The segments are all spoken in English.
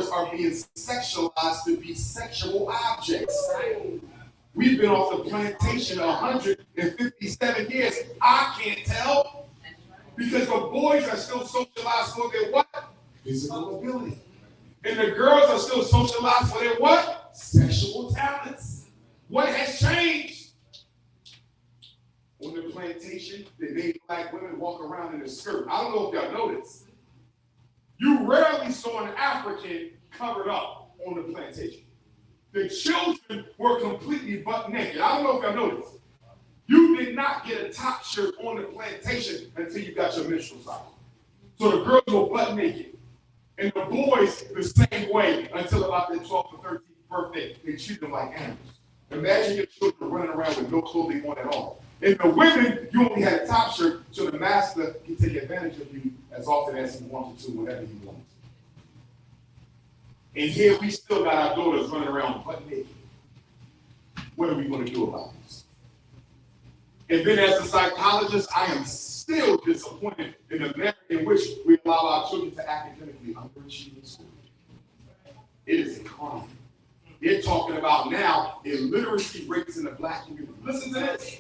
girls are being sexualized to be sexual objects. We've been off the plantation 157 years. I can't tell because the boys are still socialized for their what? Physical ability. And the girls are still socialized for their what? Sexual talents. What has changed? On the plantation, they made black women walk around in a skirt. I don't know if y'all noticed. You rarely saw an African covered up on the plantation. The children were completely butt naked. I don't know if y'all noticed. You did not get a top shirt on the plantation until you got your menstrual cycle. So the girls were butt naked. And the boys the same way until about their 12th or 13th birthday. They treat them like animals. Imagine your children running around with no clothing on at all. And the women, you only had a top shirt, so the master can take advantage of you as often as he wanted to, whenever he wanted to. And here we still got our daughters running around butt naked. What are we going to do about this? And then as a psychologist, I am still disappointed in the manner in which we allow our children to academically underachieve in school. It is a crime. They're talking about now illiteracy rates in the black community. Listen to this.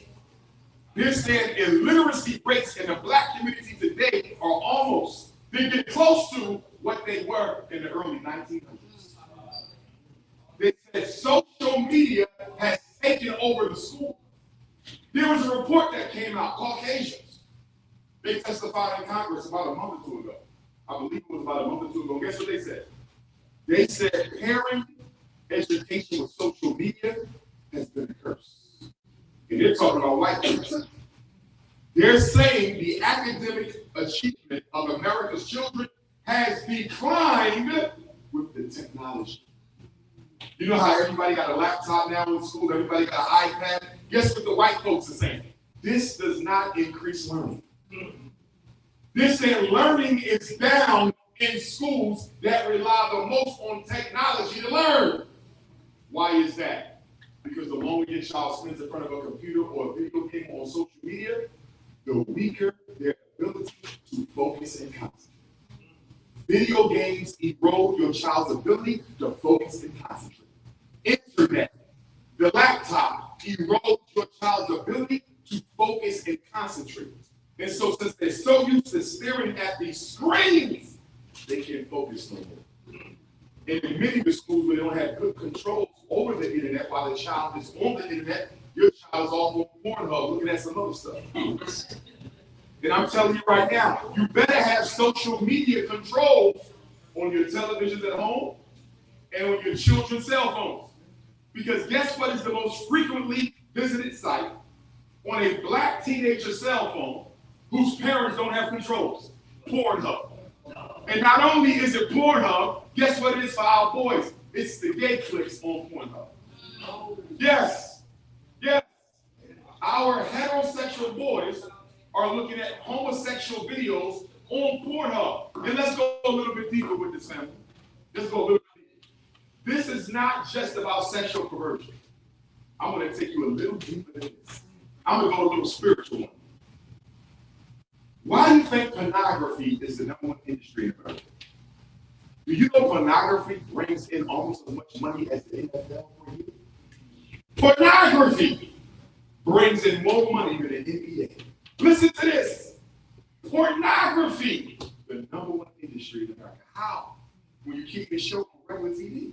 They're saying illiteracy rates in the black community today are almost, they get close to what they were in the early 1900s. They said social media has taken over the school. There was a report that came out, Caucasians. They testified in Congress about a month or two ago. I believe it was about a month or two ago. Guess what they said? They said parent education with social media has been a curse. And they're talking about white people. They're saying the academic achievement of America's children has declined with the technology. You know how everybody got a laptop now in school, everybody got an iPad? Guess what the white folks are saying? This does not increase learning. They're saying learning is down in schools that rely the most on technology to learn. Why is that? Because the longer your child spends in front of a computer or a video game on social media, the weaker their ability to focus and concentrate. Video games erode your child's ability to focus and concentrate. Internet, the laptop, erodes your child's ability to focus and concentrate. And so since they're so used to staring at these screens, they can't focus no more. And in many of the schools where they don't have good controls over the internet while the child is on the internet, your child is off on Pornhub looking at some other stuff. And I'm telling you right now, you better have social media controls on your televisions at home and on your children's cell phones. Because guess what is the most frequently visited site on a black teenager cell phone whose parents don't have controls? Pornhub. And not only is it Pornhub, guess what it is for our boys? It's the gay clips on Pornhub. Yes. Yes. Our heterosexual boys are looking at homosexual videos on Pornhub. And let's go a little bit deeper with this, family. Let's go a little bit deeper. This is not just about sexual perversion. I'm going to take you a little deeper than this. I'm going to go a little spiritual one. Why do you think pornography is the #1 industry in America? Do you know pornography brings in almost as much money as the NFL for you? Pornography brings in more money than the NBA. Listen to this. Pornography, the #1 industry in America. How? When you keep it show on regular TV.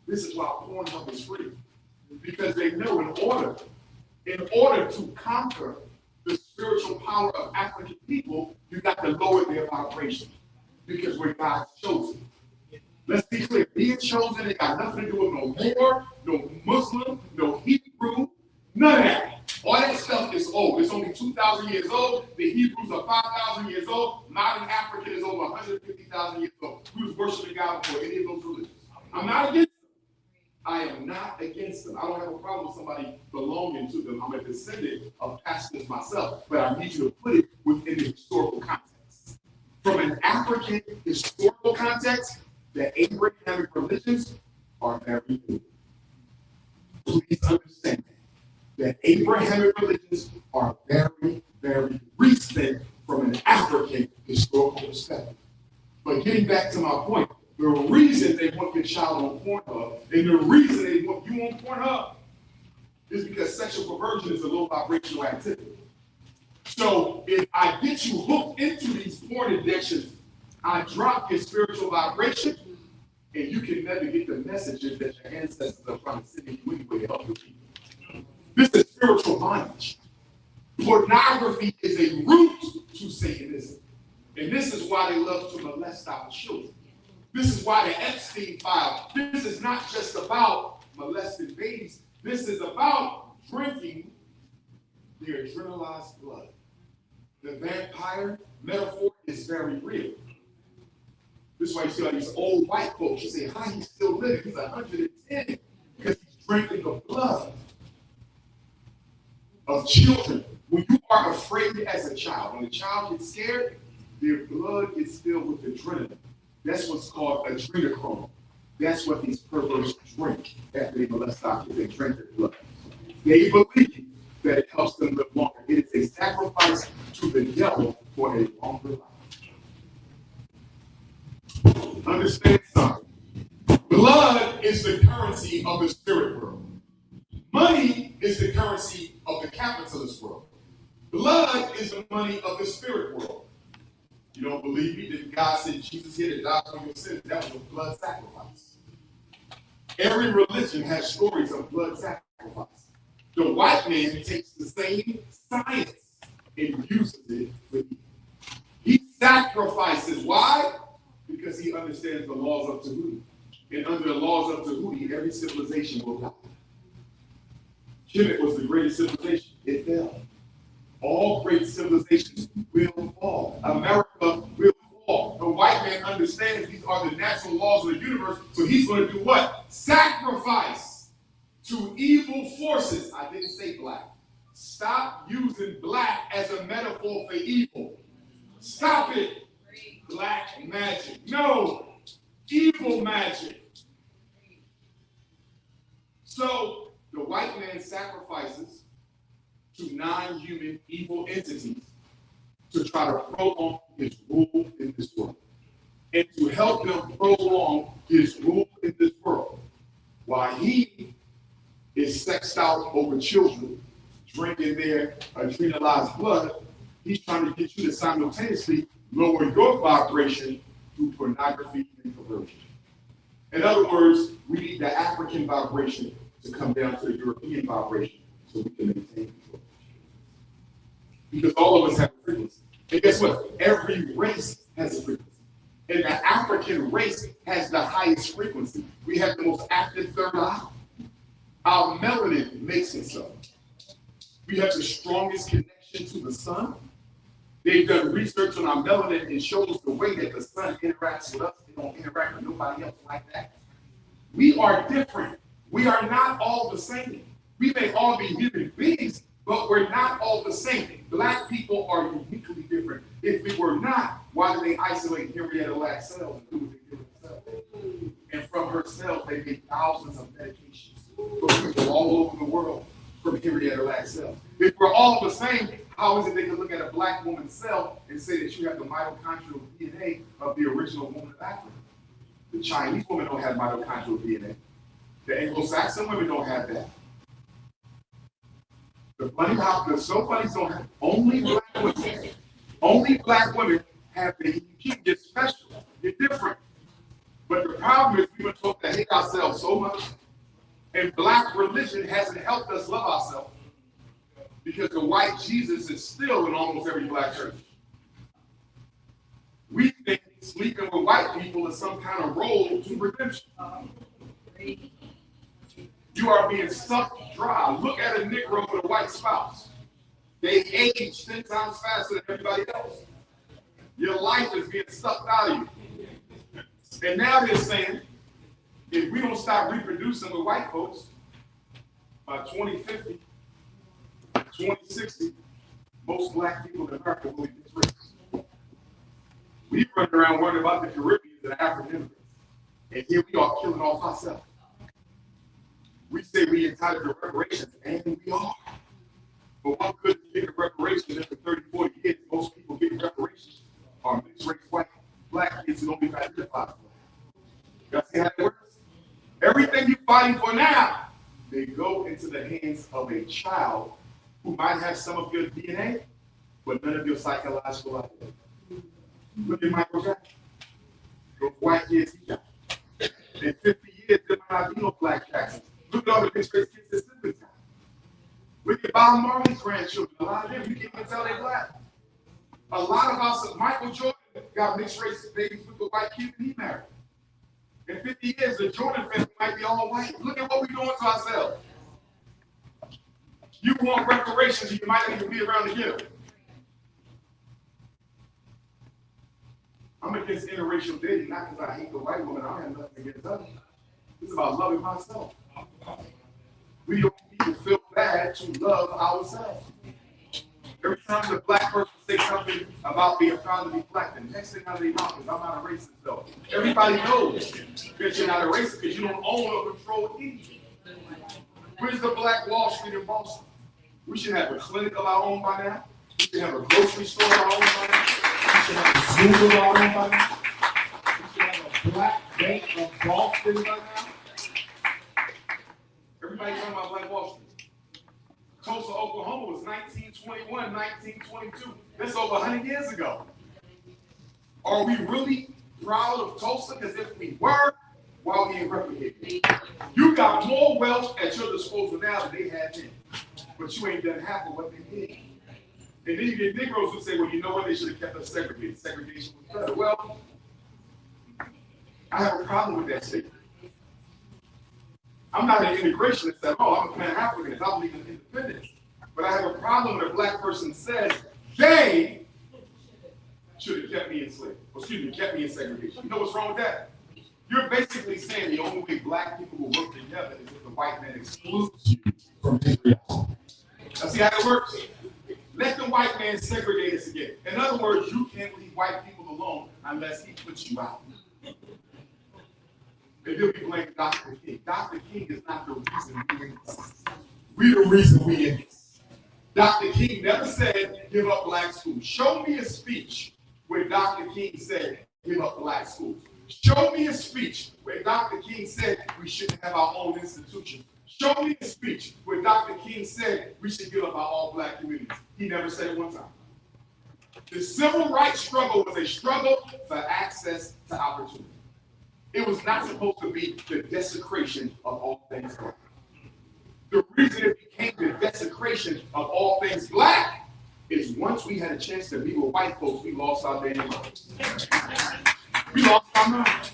This is why Pornhub is free. Because they know in order to conquer the spiritual power of African people, you got to lower their vibration. Because we're God's chosen. Let's be clear. Being chosen ain't got nothing to do with no Moor, no Muslim, no Hebrew, none of that. All that stuff is old. It's only 2,000 years old. The Hebrews are 5,000 years old. Modern African is over 150,000 years old. Who's worshiping God before any of those religions? I'm not against them. I am not against them. I don't have a problem with somebody belonging to them. I'm a descendant of pastors myself, but I need you to put it within the historical context. From an African historical context, the Abrahamic religions are very new. Please understand that Abrahamic religions are very, very recent from an African historical perspective. But getting back to my point, The reason they want your child on Pornhub and the reason they want you on Pornhub is because sexual perversion is a low vibrational activity. So if I get you hooked into these porn addictions, I drop your spiritual vibration, and you can never get the messages that your ancestors are trying to send you anyway to help your people. This is spiritual bondage. Pornography is a root to Satanism. And this is why they love to molest our children. This is why the Epstein file, this is not just about molesting babies. This is about drinking their adrenalized blood. The vampire metaphor is very real. This is why you see all these old white folks, you say, how he's still living? He's 110 because he's drinking the blood of children. When you are afraid as a child, when a child gets scared, their blood is filled with adrenaline. That's what's called adrenochrome. That's what these perverts drink after they molest our kids. They drink their blood. They believe that it helps them live longer. It is a sacrifice to the devil for a longer life. Understand something. Blood is the currency of the spirit world. Money is the currency of the capitalist world. Blood is the money of the spirit world. You don't believe me? Then God sent Jesus here to die for your sins. That was a blood sacrifice. Every religion has stories of blood sacrifice. The white man takes the same science and uses it for evil. He sacrifices. Why? Because he understands the laws of Tahuti. And under the laws of Tahuti, every civilization will die. Kemet was the greatest civilization. It fell. All great civilizations will fall. America will fall. The white man understands these are the natural laws of the universe, so he's going to do what? Sacrifice to evil forces. I didn't say black. Stop using black as a metaphor for evil. Stop it. Black magic. No. Evil magic. So the white man sacrifices to non-human evil entities to try to prolong his rule in this world. And to help them prolong his rule in this world, while he is sexed out over children, drinking their adrenalized blood, he's trying to get you to simultaneously lower your vibration through pornography and perversion. In other words, we need the African vibration to come down to the European vibration so we can maintain control. Because all of us have a frequency. And guess what? Every race has a frequency. And the African race has the highest frequency. We have the most active third eye. Our melanin makes it so. We have the strongest connection to the sun. They've done research on our melanin and shows the way that the sun interacts with us. They don't interact with nobody else like that. We are different. We are not all the same. We may all be human beings, but we're not all the same. Black people are uniquely different. If we were not, why do they isolate Henrietta Lacks cells and do what they do themselves? And from her cells, they make thousands of medications for people all over the world from Henrietta Lacks cells. If we're all the same, how is it they can look at a black woman's cell and say that you have the mitochondrial DNA of the original woman of Africa? The Chinese women don't have mitochondrial DNA. The Anglo-Saxon women don't have that. The bunny hoppers, so bunnies don't have, only black women have the, you get special, you're different. But the problem is we've been taught to hate ourselves so much, and black religion hasn't helped us love ourselves. Because the white Jesus is still in almost every black church. We think sleeping with white people is some kind of road to redemption. You are being sucked dry. Look at a Negro with a white spouse. They age 10 times faster than everybody else. Your life is being sucked out of you. And now they're saying, if we don't stop reproducing with white folks, by 2050, 2060, most black people in America will be disraced. We run around worrying about the Caribbean and African immigrants. And here we are killing off ourselves. We say we entitled to reparations, and we are. But one couldn't get a reparation after 30, 40 years. Most people getting reparations are mixed race white, black kids who don't be identified. You see how it works? Everything you're fighting for now, they go into the hands of a child who might have some of your DNA, but none of your psychological identity. Look at Michael Jackson. Those white kids he got. In 50 years, there might not be no black Jacksons. Look at all the mixed race kids that sleep with time. Look at Bob Marley's grandchildren. A lot of them, you can't even tell they're black. A lot of us, Michael Jordan got mixed race babies with the white kid that he married. In 50 years, the Jordan family might be all white. Look at what we're doing to ourselves. You want reparations, you might not even be around to get them. I'm against interracial dating, not because I hate the white woman. I have nothing against her. It's about loving myself. We don't need to feel bad to love ourselves. Every time the black person says something about being proud to be black, the next thing out of their mouth is, I'm not a racist, though. Everybody knows that you're not a racist because you don't own or control anything. Where's the Black Wall Street in Boston? We should have a clinic of our own by now. We should have a grocery store of our own by now. We should have a zoo of our own by now. We should have a black bank of Boston by now. Everybody talking about Black Wall Street. Tulsa, Oklahoma was 1921, 1922. That's over 100 years ago. Are we really proud of Tulsa? Because if we were, why are we replicating? You got more wealth at your disposal now than they had then. But you ain't done half of what they did. And then you get Negroes who say, well, you know what? They should have kept us segregated. Segregation was better. Well, I have a problem with that statement. I'm not an integrationist at all. I'm a Pan-Africanist. I believe in independence. But I have a problem when a black person says they should have kept me enslaved. Kept me in segregation. You know what's wrong with that? You're basically saying the only way black people will work together is if the white man excludes you from his reality. Now see how it works? Let the white man segregate us again. In other words, you can't leave white people alone unless he puts you out. And they'll be blaming Dr. King. Dr. King is not the reason we're in this. We're the reason we're in this. Dr. King never said, give up black schools. Show me a speech where Dr. King said, give up black schools. Show me a speech where Dr. King said we shouldn't have our own institutions. Show me a speech where Dr. King said we should give up our all-black communities. He never said it one time. The civil rights struggle was a struggle for access to opportunity. It was not supposed to be the desecration of all things black. The reason it became the desecration of all things black is once we had a chance to be with white folks, we lost our damn minds. We lost our minds.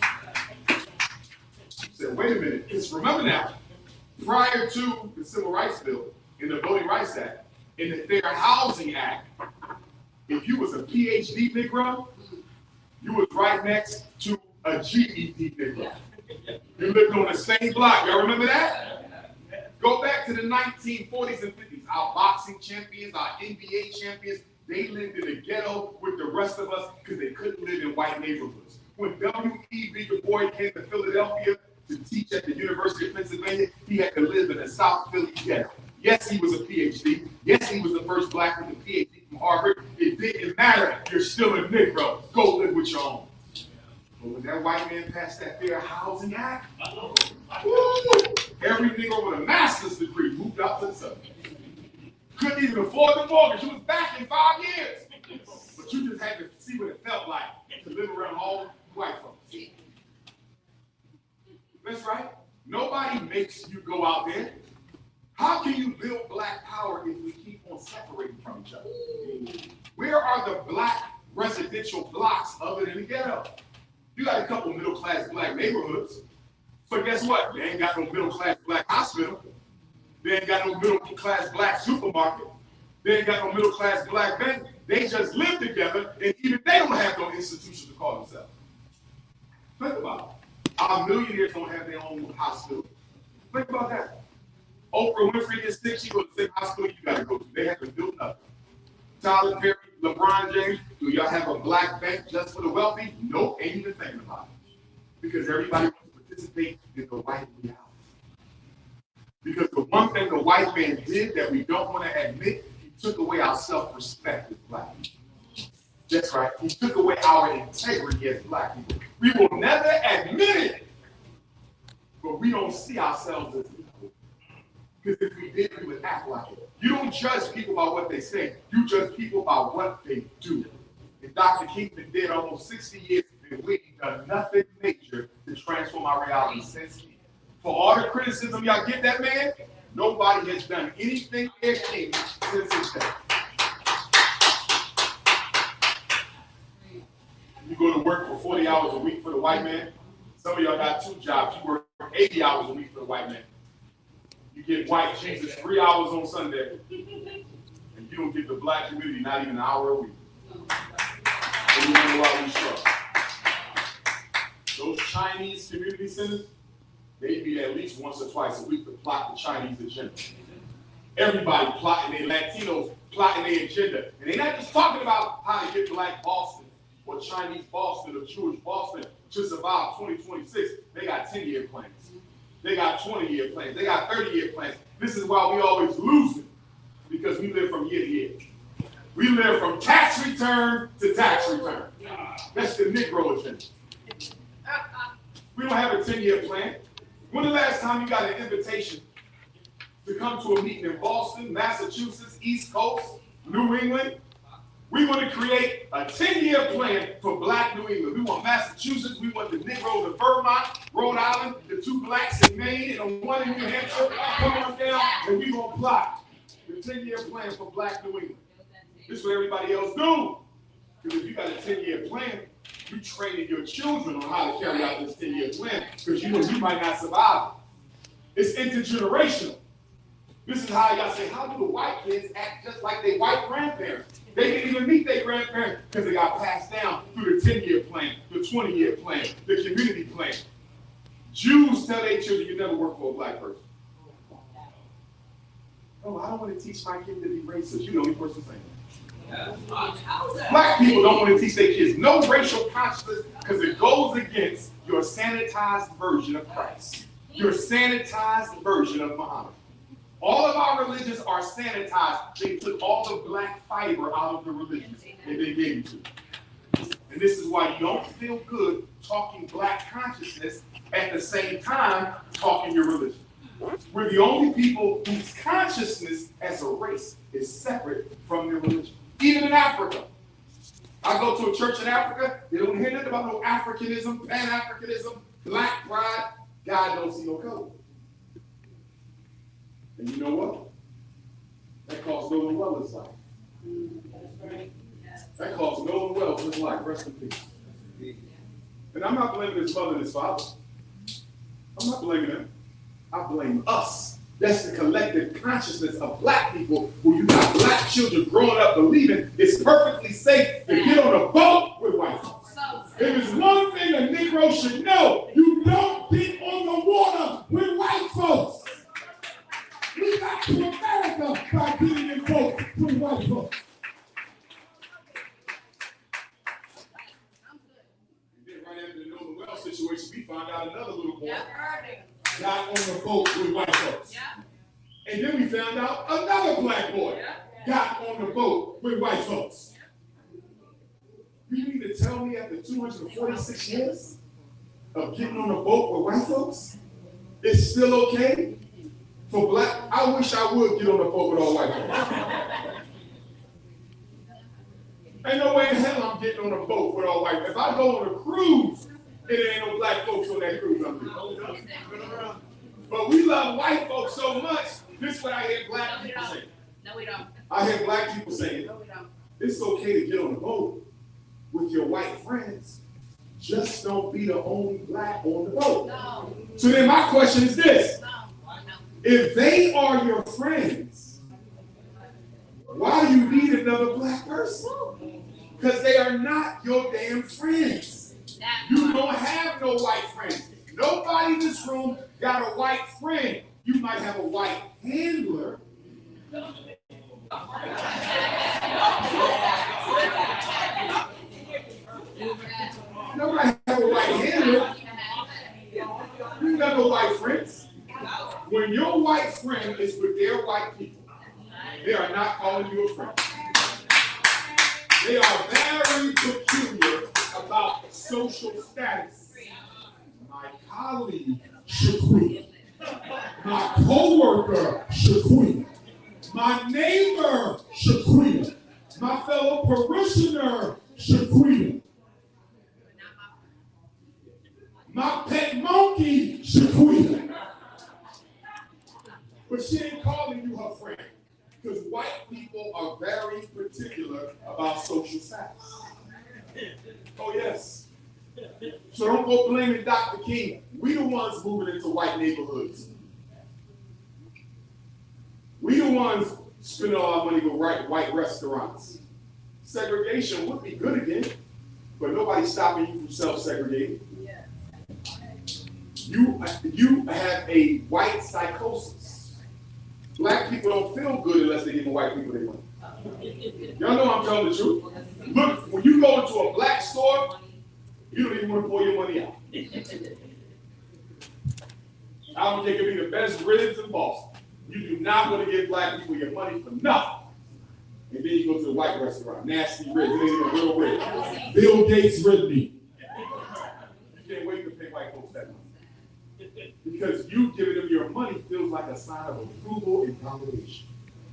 Said, wait a minute, because remember now, prior to the Civil Rights Bill, in the Voting Rights Act, in the Fair Housing Act, if you was a PhD Negro, you was right next to a GED Negro. You lived on the same block. Y'all remember that? Go back to the 1940s and 50s. Our boxing champions, our NBA champions, they lived in the ghetto with the rest of us because they couldn't live in white neighborhoods. When W.E.B. Du Bois came to Philadelphia to teach at the University of Pennsylvania, he had to live in a South Philly ghetto. Yes, he was a PhD. Yes, he was the first black with a PhD from Harvard. It didn't matter. You're still a Negro. Go live with your own. But when that white man passed that Fair Housing Act, every Negro with a master's degree moved out to the suburbs. Couldn't even afford the mortgage. You was back in 5 years. But you just had to see what it felt like to live around all white folks. That's right. Nobody makes you go out there. How can you build black power if we keep on separating from each other? Where are the black residential blocks other than the ghetto? You got a couple middle-class black neighborhoods, but guess what? They ain't got no middle-class black hospital. They ain't got no middle-class black supermarket. They ain't got no middle-class black bank. They just live together, and even they don't have no institution to call themselves. Think about it. Our millionaires don't have their own hospital. Think about that. Oprah Winfrey is sick. She goes to the same hospital you got to go to. They have to do nothing. Tyler Perry, LeBron James, do y'all have a black bank just for the wealthy? Nope, ain't even thinking about it. Because everybody wants to participate in the white reality. Because the one thing the white man did that we don't want to admit, he took away our self-respect as black people. That's right. He took away our integrity as black people. We will never admit it, we don't see ourselves as equal. Because if we did, we would act like it. You don't judge people by what they say. You judge people by what they do. And Dr. King's been dead almost 60 years, and we ain't done nothing major to transform our reality since then. For all the criticism y'all give that man, nobody has done anything their king since his death. You go to work for 40 hours a week for the white man. Some of y'all got 2 jobs. You work 80 hours a week for the white man. You get white Jesus 3 hours on Sunday, and you don't get the black community not even an hour a week. And you wonder why we struggle. Those Chinese community centers, they meet at least once or twice a week to plot the Chinese agenda. Everybody plotting their Latinos, plotting their agenda. And they're not just talking about how to get black Boston or Chinese Boston or Jewish Boston to survive 2026. They got 10-year plans. They got 20-year plans. They got 30-year plans. This is why we always lose it, because we live from year to year. We live from tax return to tax return. That's the Negro agenda. We don't have a 10-year plan. When the last time you got an invitation to come to a meeting in Boston, Massachusetts, East Coast, New England? We want to create a 10-year plan for black New England. We want Massachusetts, we want the Negroes in Vermont, Rhode Island, the 2 blacks in Maine, and the 1 in New Hampshire. Come on down, and we're going to plot the 10-year plan for black New England. This is what everybody else do. Because if you got a 10-year plan, you training your children on how to carry out this 10-year plan, because you know you might not survive it. It's intergenerational. This is how y'all say, how do the white kids act just like their white grandparents? They didn't even meet their grandparents because they got passed down through the 10-year plan, the 20-year plan, the community plan. Jews tell their children, you never work for a black person. Oh, I don't want to teach my kid to be racist. You're the only person saying that. Black people don't want to teach their kids no racial consciousness because it goes against your sanitized version of Christ, your sanitized version of Muhammad. All of our religions are sanitized. They took all the black fiber out of the religions and they gave it to you. And this is why you don't feel good talking black consciousness at the same time talking your religion. We're the only people whose consciousness as a race is separate from their religion. Even in Africa. I go to a church in Africa, they don't hear nothing about no Africanism, Pan-Africanism, black pride. God don't see no color. And you know what? That cost Nolan well his life. That cost Nolan well his life. Rest in peace. And I'm not blaming his mother and his father. I'm not blaming them. I blame us. That's the collective consciousness of black people who you got black children growing up believing it's perfectly safe to get on a boat with white folks. If there's one thing a Negro should know, you don't get on the water with white folks. We got to America by getting in boats with white folks. And then right after the Nolan Well situation, we found out another little boy got on the boat with white folks. And then we found out another black boy got on the boat with white folks. You mean to tell me after 246 years of getting on a boat with white folks, it's still okay for black? I wish I would get on a boat with all white folks. Ain't no way in hell I'm getting on a boat with all white folks. If I go on a cruise, it ain't no black folks on that cruise I'm doing. But we love white folks so much, this is what I hear black people saying. No, we don't. I hear black people saying, No, we don't. it's okay to get on a boat with your white friends. Just don't be the only black on the boat. No. So then my question is this. No. If they are your friends, why do you need another black person? Because they are not your damn friends. You don't have no white friends. Nobody in this room got a white friend. You might have a white handler. Nobody have a white handler. You got no white friends. When your white friend is with their white people, they are not calling you a friend. They are very peculiar about social status. My colleague Shaquita. My co-worker, Shaquita. My neighbor, Shaquita. My fellow parishioner, Shaquita. My pet monkey, Shaquita. But she ain't calling you her friend. Because white people are very particular about social status. Oh, yes. So don't go blaming Dr. King. We the ones moving into white neighborhoods. We the ones spending all our money with white restaurants. Segregation would be good again, but nobody's stopping you from self-segregating. You have a white psychosis. Black people don't feel good unless they give white people their money. Y'all know I'm telling the truth. Look, when you go into a black store, you don't even want to pull your money out. I don't think it'll be the best ribs in Boston. You do not want to give black people your money for nothing. And then you go to the white restaurant, nasty ribs, it ain't even a real rib. Bill Gates rib meat. You can't wait to pay white folks that money. Because you giving them your money feels like a sign of approval and validation.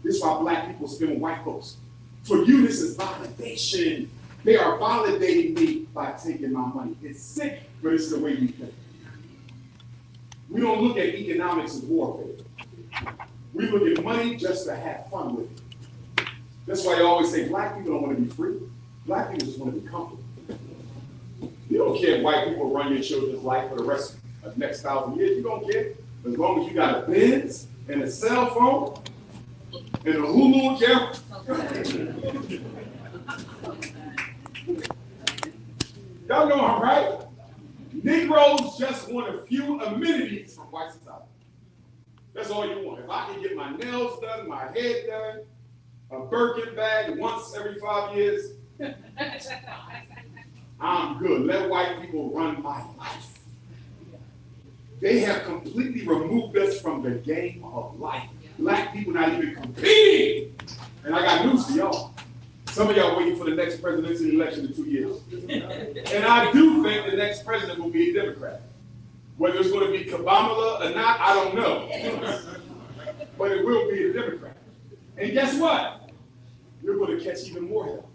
This is why black people spend with white folks. For you, this is validation. They are validating me by taking my money. It's sick, but it's the way we think. We don't look at economics as warfare. We look at money just to have fun with it. That's why I always say black people don't want to be free. Black people just want to be comfortable. You don't care if white people run your children's life for the rest of the next 1,000 years. You don't care. As long as you got a Benz and a cell phone and a Hulu camera. Y'all know I'm right. Negroes just want a few amenities from white society. That's all you want. If I can get my nails done, my head done, a Birkin bag once every 5 years, I'm good. Let white people run my life. They have completely removed us from the game of life. Black people not even competing. And I got news for y'all. Some of y'all waiting for the next presidential election in 2 years. And I do think the next president will be a Democrat. Whether it's going to be Kamala or not, I don't know. But it will be a Democrat. And guess what? You're going to catch even more hell.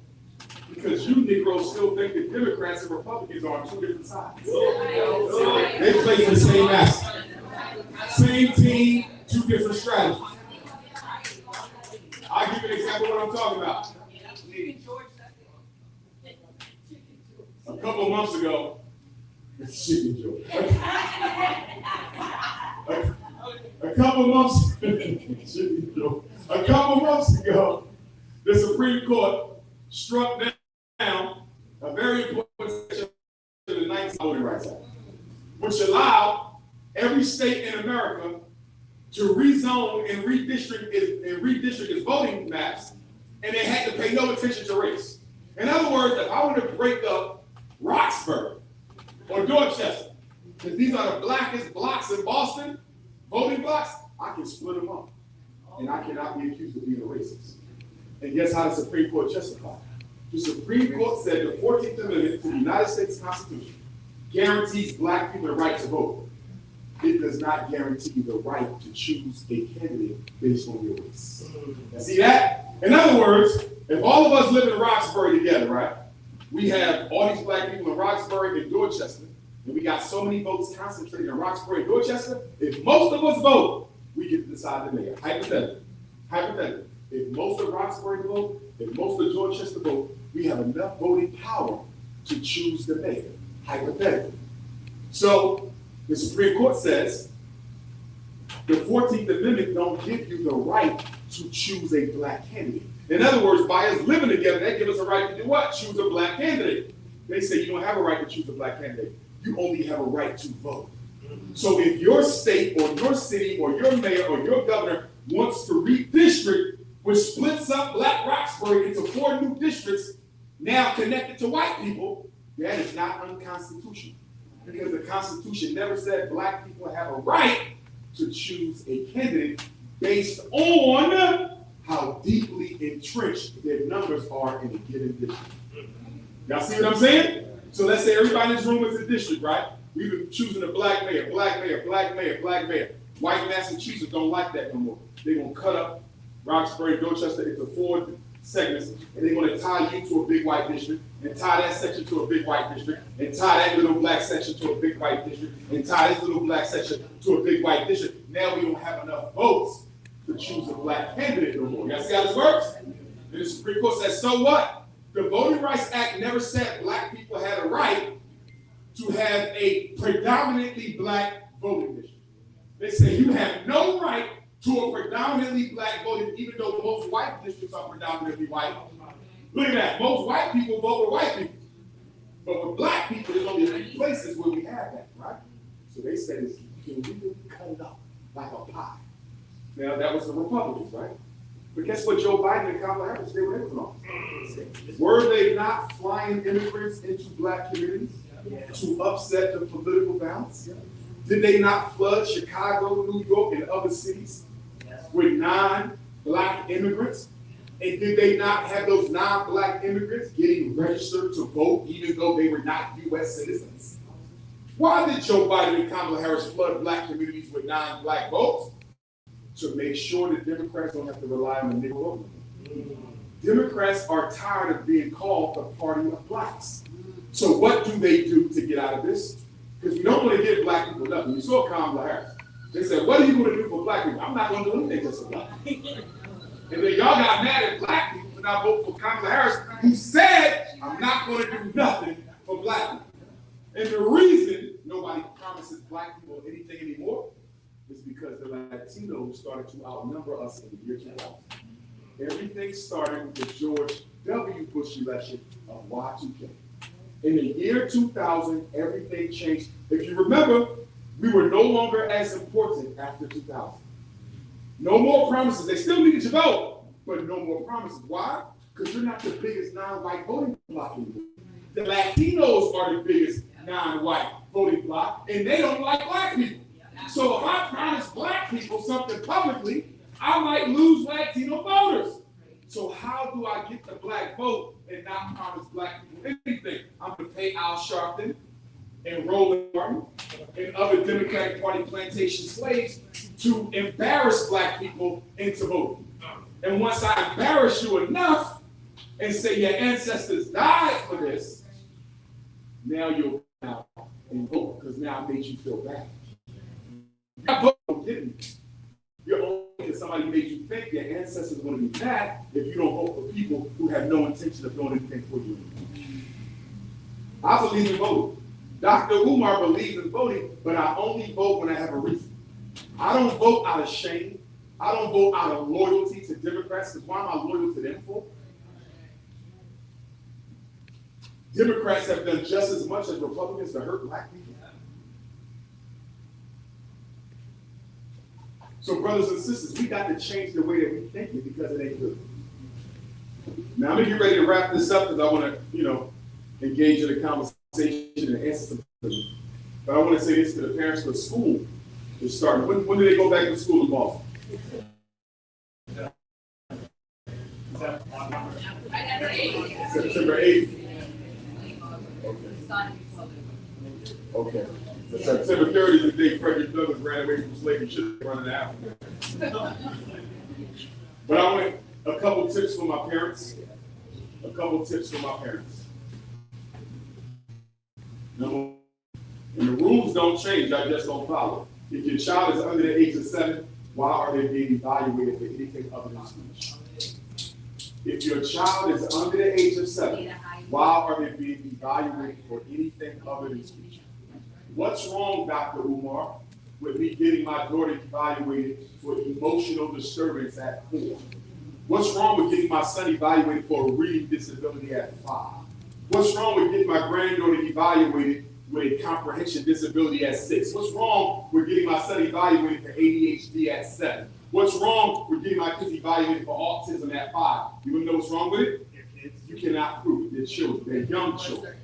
Because you Negroes still think that Democrats and Republicans are on two different sides. They play for the same master. Same team, two different strategies. I'll give you an example of what I'm talking about. A couple of months ago, chicken George. A couple months ago, the Supreme Court struck down a very important section of the 19th Voting Rights Act, which allowed every state in America to rezone and redistrict its voting maps, and they had to pay no attention to race. In other words, if I want to break up Roxbury or Dorchester, because these are the blackest blocks in Boston, voting blocks, I can split them up. And I cannot be accused of being a racist. And guess how the Supreme Court justified it? The Supreme Court said the 14th Amendment to the United States Constitution guarantees black people the right to vote. It does not guarantee you the right to choose a candidate based on your race. See that? In other words, if all of us live in Roxbury together, right? We have all these black people in Roxbury and Dorchester, and we got so many votes concentrated in Roxbury and Dorchester. If most of us vote, we get to decide the mayor. Hypothetically. If most of Roxbury vote, if most of Dorchester vote, we have enough voting power to choose the mayor. Hypothetically. So the Supreme Court says the 14th Amendment don't give you the right to choose a black candidate. In other words, by us living together, that gives us a right to do what? Choose a black candidate. They say you don't have a right to choose a black candidate. You only have a right to vote. So if your state or your city or your mayor or your governor wants to redistrict, which splits up Black Roxbury into 4 new districts, now connected to white people, that is not unconstitutional. Because the Constitution never said black people have a right to choose a candidate based on how deeply entrenched their numbers are in a given district. Y'all see what I'm saying? So let's say everybody in this room is a district, right? We've been choosing a black mayor, black mayor, black mayor, black mayor. White Massachusetts don't like that no more. They're going to cut up Roxbury, Dorchester into 4 segments, and they're going to tie you to a big white district, and tie that section to a big white district, and tie that little black section to a big white district, and tie this little black section to a big white district. Now we don't have enough votes to choose a black candidate no more. You guys see how this works? And the Supreme Court says, so what? The Voting Rights Act never said black people had a right to have a predominantly black voting district. They say you have no right to a predominantly black voting, even though most white districts are predominantly white. Look at that. Most white people vote with white people. But with black people, there's only 3 places where we have that, right? So they said, can we really cut it up like a pie? Now, that was the Republicans, right? But guess what? Joe Biden and Kamala Harris, they were from. Were they not flying immigrants into black communities to upset the political balance? Did they not flood Chicago, New York, and other cities with non-black immigrants? And did they not have those non-black immigrants getting registered to vote even though they were not U.S. citizens? Why did Joe Biden and Kamala Harris flood black communities with non-black votes? To make sure that Democrats don't have to rely on the Negro vote. Democrats are tired of being called the party of blacks. So what do they do to get out of this? Because we don't want to give black people nothing. You saw Kamala Harris. They said, what are you going to do for black people? I'm not going to do anything just for black people. And then y'all got mad at black people for not voting for Kamala Harris, who said, I'm not going to do nothing for black people. And the reason nobody promises black people anything anymore is because the Latinos started to outnumber us in the year 2000. Everything started with the George W. Bush election of Y2K. In the year 2000, everything changed. If you remember, we were no longer as important after 2000. No more promises. They still needed to vote, but no more promises. Why? Because you're not the biggest non-white voting bloc anymore. The Latinos are the biggest non-white voting bloc, and they don't like black people. So if I promise black people something publicly, I might lose Latino voters. So how do I get the black vote and not promise black people anything? I'm going to pay Al Sharpton and Roland Martin and other Democratic Party plantation slaves to embarrass black people into voting. And once I embarrass you enough and say your ancestors died for this, now you'll come out and vote because now I made you feel bad. That vote didn't. You're only because somebody made you think your ancestors are going to be mad if you don't vote for people who have no intention of doing anything for you. I believe in voting. Dr. Umar believes in voting, but I only vote when I have a reason. I don't vote out of shame. I don't vote out of loyalty to Democrats, because why am I loyal to them for? Democrats have done just as much as Republicans to hurt black people. So brothers and sisters, we got to change the way that we think it because it ain't good. Now I'm gonna get ready to wrap this up because I want to, engage in a conversation and answer some questions. But I want to say this to the parents for school is starting. When do they go back to school in Boston? September 8th. Okay. So September 30th is the day Frederick Douglass ran away from slavery. Should have run to Africa. But I want a couple tips for my parents. Number, and the rules don't change, I just don't follow. If your child is under the age of 7, why are they being evaluated for anything other than speech? If your child is under the age of 7, why are they being evaluated for anything other than speech? What's wrong, Dr. Umar, with me getting my daughter evaluated for emotional disturbance at 4? What's wrong with getting my son evaluated for a reading disability at 5? What's wrong with getting my granddaughter evaluated with a comprehension disability at 6? What's wrong with getting my son evaluated for ADHD at 7? What's wrong with getting my kids evaluated for autism at 5? You want to know what's wrong with it? You cannot prove it. They're children. They're young children.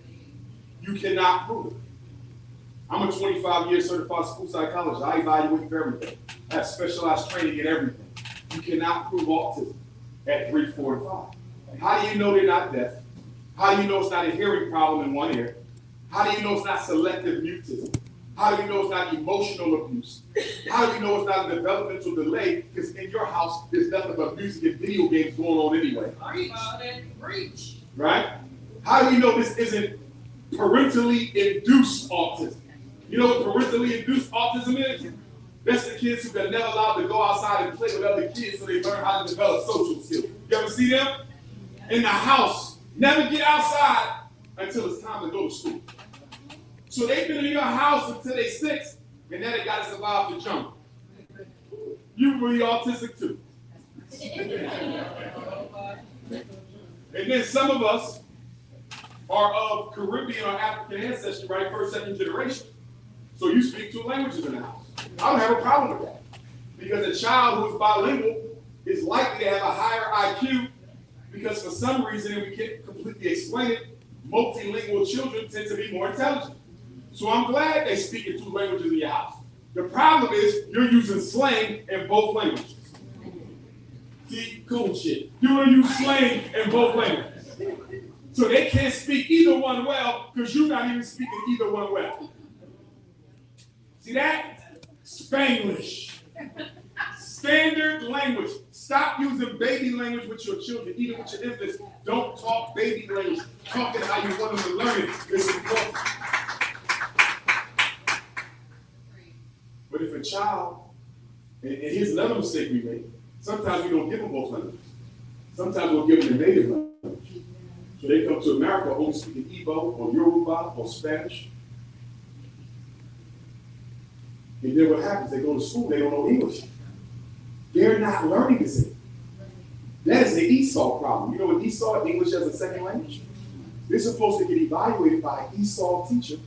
You cannot prove it. I'm a 25-year certified school psychologist. I evaluate for everything. I have specialized training in everything. You cannot prove autism at 3, 4, and 5. How do you know they're not deaf? How do you know it's not a hearing problem in one ear? How do you know it's not selective mutism? How do we know it's not emotional abuse? How do we know it's not a developmental delay? Because in your house, there's nothing but music and video games going on anyway. Preach. Right? How do we know this isn't parentally induced autism? You know what parentally induced autism is? That's the kids who are never allowed to go outside and play with other kids so they learn how to develop social skills. You ever see them? In the house. Never get outside until it's time to go to school. So they've been in your house until they're 6, and then they got to survive the jungle. You really autistic too. And then some of us are of Caribbean or African ancestry, right? First, second generation. So you speak 2 languages in the house. I don't have a problem with that. Because a child who's bilingual is likely to have a higher IQ because for some reason, and we can't completely explain it, multilingual children tend to be more intelligent. So I'm glad they speak in 2 languages in your house. The problem is you're using slang in both languages. See, cool shit. You're going to use slang in both languages. So they can't speak either one well because you're not even speaking either one well. See that? Spanglish. Standard language. Stop using baby language with your children, even with your infants. Don't talk baby language. Talk it how you want them to learn it. It's important. But if a child, and here's another mistake we make, sometimes we don't give them both languages. Sometimes we'll give them the native language. So they come to America only speaking Igbo or Yoruba or Spanish. And then what happens? They go to school, they don't know English. They're not learning the same. That is the ESOL problem. You know what ESOL, English as a second language? They're supposed to get evaluated by an ESOL teacher.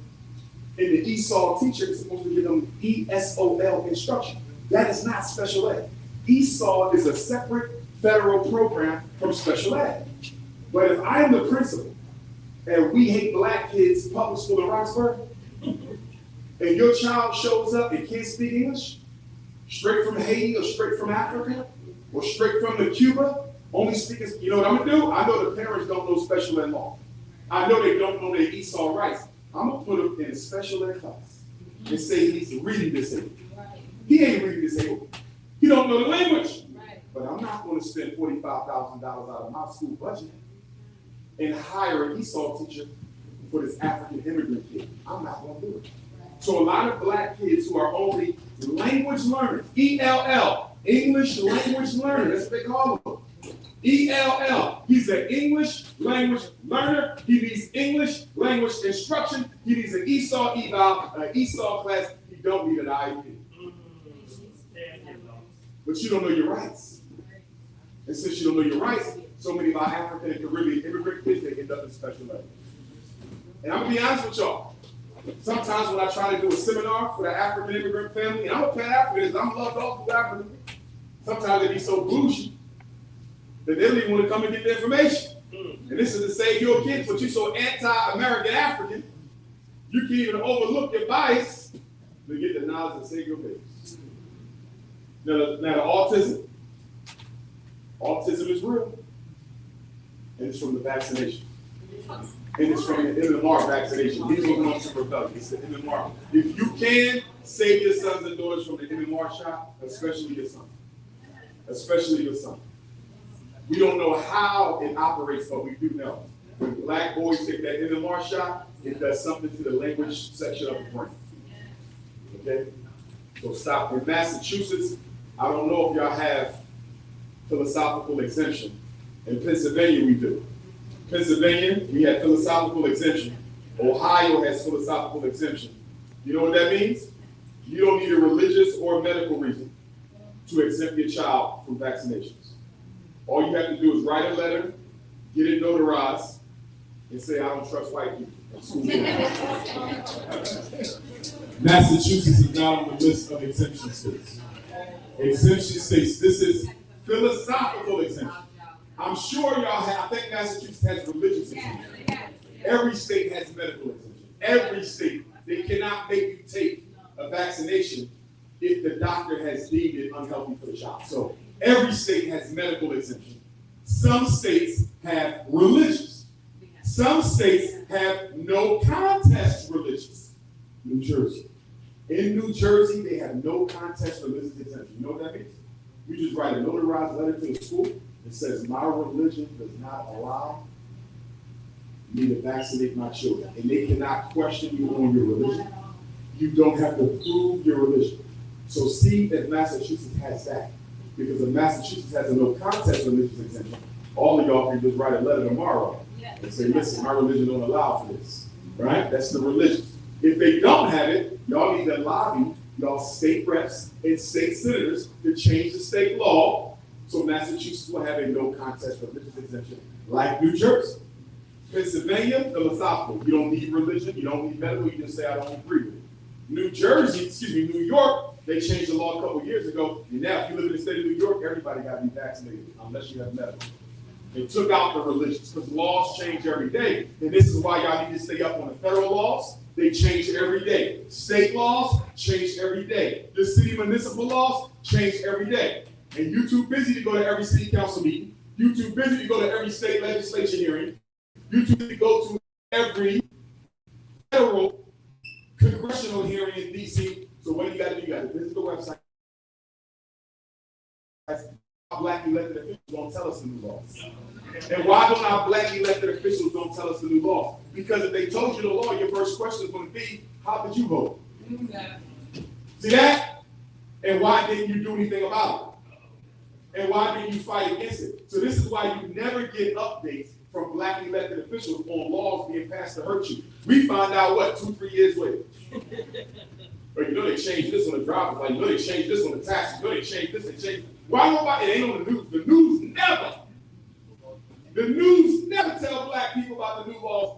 And the ESOL teacher is supposed to give them ESOL instruction. That is not special ed. ESOL is a separate federal program from special ed. But if I am the principal and we hate black kids public school in Roxbury, and your child shows up and can't speak English, straight from Haiti or straight from Africa, or straight from the Cuba, only speaking, you know what I'm gonna do? I know the parents don't know special ed law. I know they don't know their ESOL rights. I'm gonna put him in a special ed class and say he's reading disabled. He ain't reading disabled. He don't know the language. But I'm not gonna spend $45,000 out of my school budget and hire an ESOL teacher for this African immigrant kid. I'm not gonna do it. So a lot of black kids who are only language learners, ELL, English language learner, that's what they call them. ELL, he's an English language learner. He needs English language instruction. He needs an ESOL eval, an ESOL class. He don't need an IEP. But you don't know your rights. And since you don't know your rights, so many of our African and Caribbean immigrant kids, they end up in special ed. And I'm gonna be honest with y'all. Sometimes when I try to do a seminar for the African immigrant family, and I'm a Pan-Africanist, I'm loved off with African. Sometimes they be so bougie that they don't even want to come and get the information. And this is to save your kids, but you're so anti-American African, you can't even overlook your bias to get the knowledge and save your babies. Now the autism is real, and it's from the vaccination. And it's from the MMR vaccination. These are not super rebellion. It's the MMR. If you can save your sons and daughters from the MMR shot, especially your son. Especially your son. We don't know how it operates, but we do know. When black boys take that MMR shot, it does something to the language section of the brain. Okay? So stop. In Massachusetts, I don't know if y'all have philosophical exemption. In Pennsylvania, we do. Pennsylvania, we have philosophical exemption. Ohio has philosophical exemption. You know what that means? You don't need a religious or a medical reason to exempt your child from vaccinations. All you have to do is write a letter, get it notarized, and say, I don't trust white people. Massachusetts is not on the list of exemption states. Exemption states, this is philosophical exemption. I'm sure y'all have, I think Massachusetts has religious exemption. Every state has medical exemption. Every state. They cannot make you take a vaccination if the doctor has deemed it unhealthy for the child. So every state has medical exemption. Some states have religious. Some states have no contest religious. New Jersey. In New Jersey, they have no contest religious exemption. You know what that means? You just write a notarized letter to the school that says, my religion does not allow me to vaccinate my children. And they cannot question you on your religion. You don't have to prove your religion. So see if Massachusetts has that. Because if Massachusetts has a no contest religious exemption, all of y'all can just write a letter tomorrow and say, listen, my religion don't allow for this. Right? That's the religious. If they don't have it, y'all need to lobby y'all state reps and state senators to change the state law so Massachusetts will have a no contest religious exemption like New Jersey. Pennsylvania, philosophical. You don't need religion, you don't need medical, you just say I don't agree with it. New York, they changed the law a couple years ago, and now if you live in the state of New York, everybody got to be vaccinated unless you have medical. They took out the religious because laws change every day, and this is why y'all need to stay up on the federal laws. They change every day. State laws change every day. The city municipal laws change every day. And you're too busy to go to every city council meeting. You're too busy to go to every state legislation hearing. You're too busy to go to every federal congressional hearing in D.C. So what do? You got to visit the website. Black elected officials don't tell us the new laws. And why don't our black elected officials don't tell us the new laws? Because if they told you the law, your first question is going to be, how did you vote? See that? And why didn't you do anything about it? And why didn't you fight against it? So this is why you never get updates from black elected officials on laws being passed to hurt you. We find out, 2-3 years later. But you know they changed this on the driver's license, you know they changed this on the taxes, you know they changed this, they changed. Why nobody? It ain't on the news. The news never tell black people about the new laws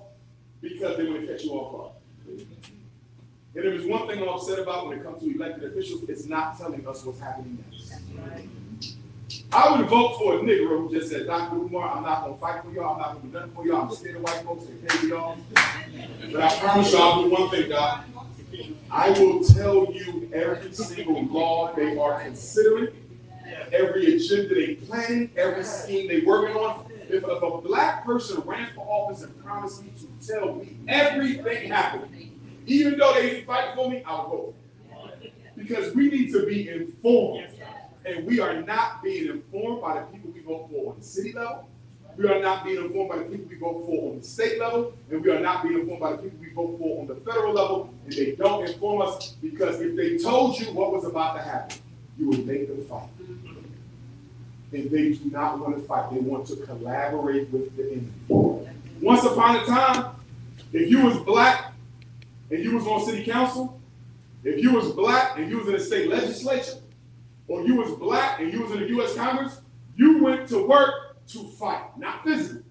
because they want to catch you off guard. And if there's one thing I'm upset about when it comes to elected officials, it's not telling us what's happening next. I would vote for a nigger who just said, Dr. Umar, I'm not going to fight for y'all, I'm not going to do nothing for y'all, I'm scared of white folks and pay y'all. But I promise you I'll do one thing, Doc. I will tell you every single law they are considering, every agenda they planning, every scheme they working on. If a black person ran for office and promised me to tell me everything happening, even though they didn't fight for me, I'll vote. Because we need to be informed. And we are not being informed by the people we vote for on the city level. We are not being informed by the people we vote for on the state level. And we are not being informed by the people we vote for on the federal level. And they don't inform us because if they told you what was about to happen, you would make them fight. And they do not want to fight. They want to collaborate with the enemy. Once upon a time, if you was black and you was on city council, if you was black and you was in the state legislature, or you was black and you was in the U.S. Congress, you went to work to fight, not physically.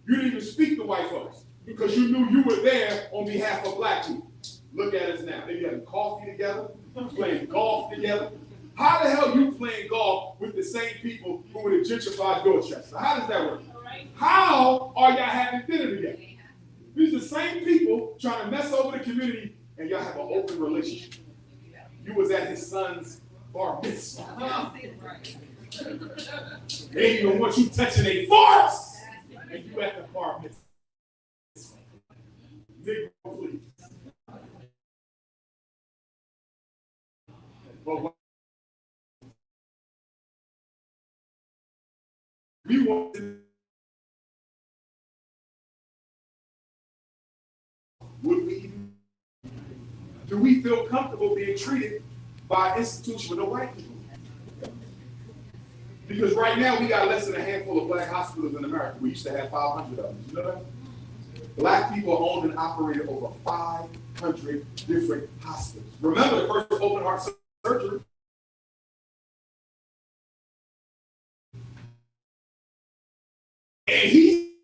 You didn't even speak to white folks because you knew you were there on behalf of black people. Look at us now. They having coffee together, playing golf together. How the hell you playing golf with the same people who would have gentrified Dorchester? How does that work? How are y'all having dinner together? These are the same people trying to mess over the community and y'all have an open relationship. You was at his son's bar mitzvah. They didn't even want you touching their farts. And you at the bar mitzvah. Negro, please. But we want to, do we feel comfortable being treated by an institution with no white people? Because right now we got less than a handful of black hospitals in America. We used to have 500 of them. You know that? Black people owned and operated over 500 different hospitals. Remember the first open heart surgery? And he,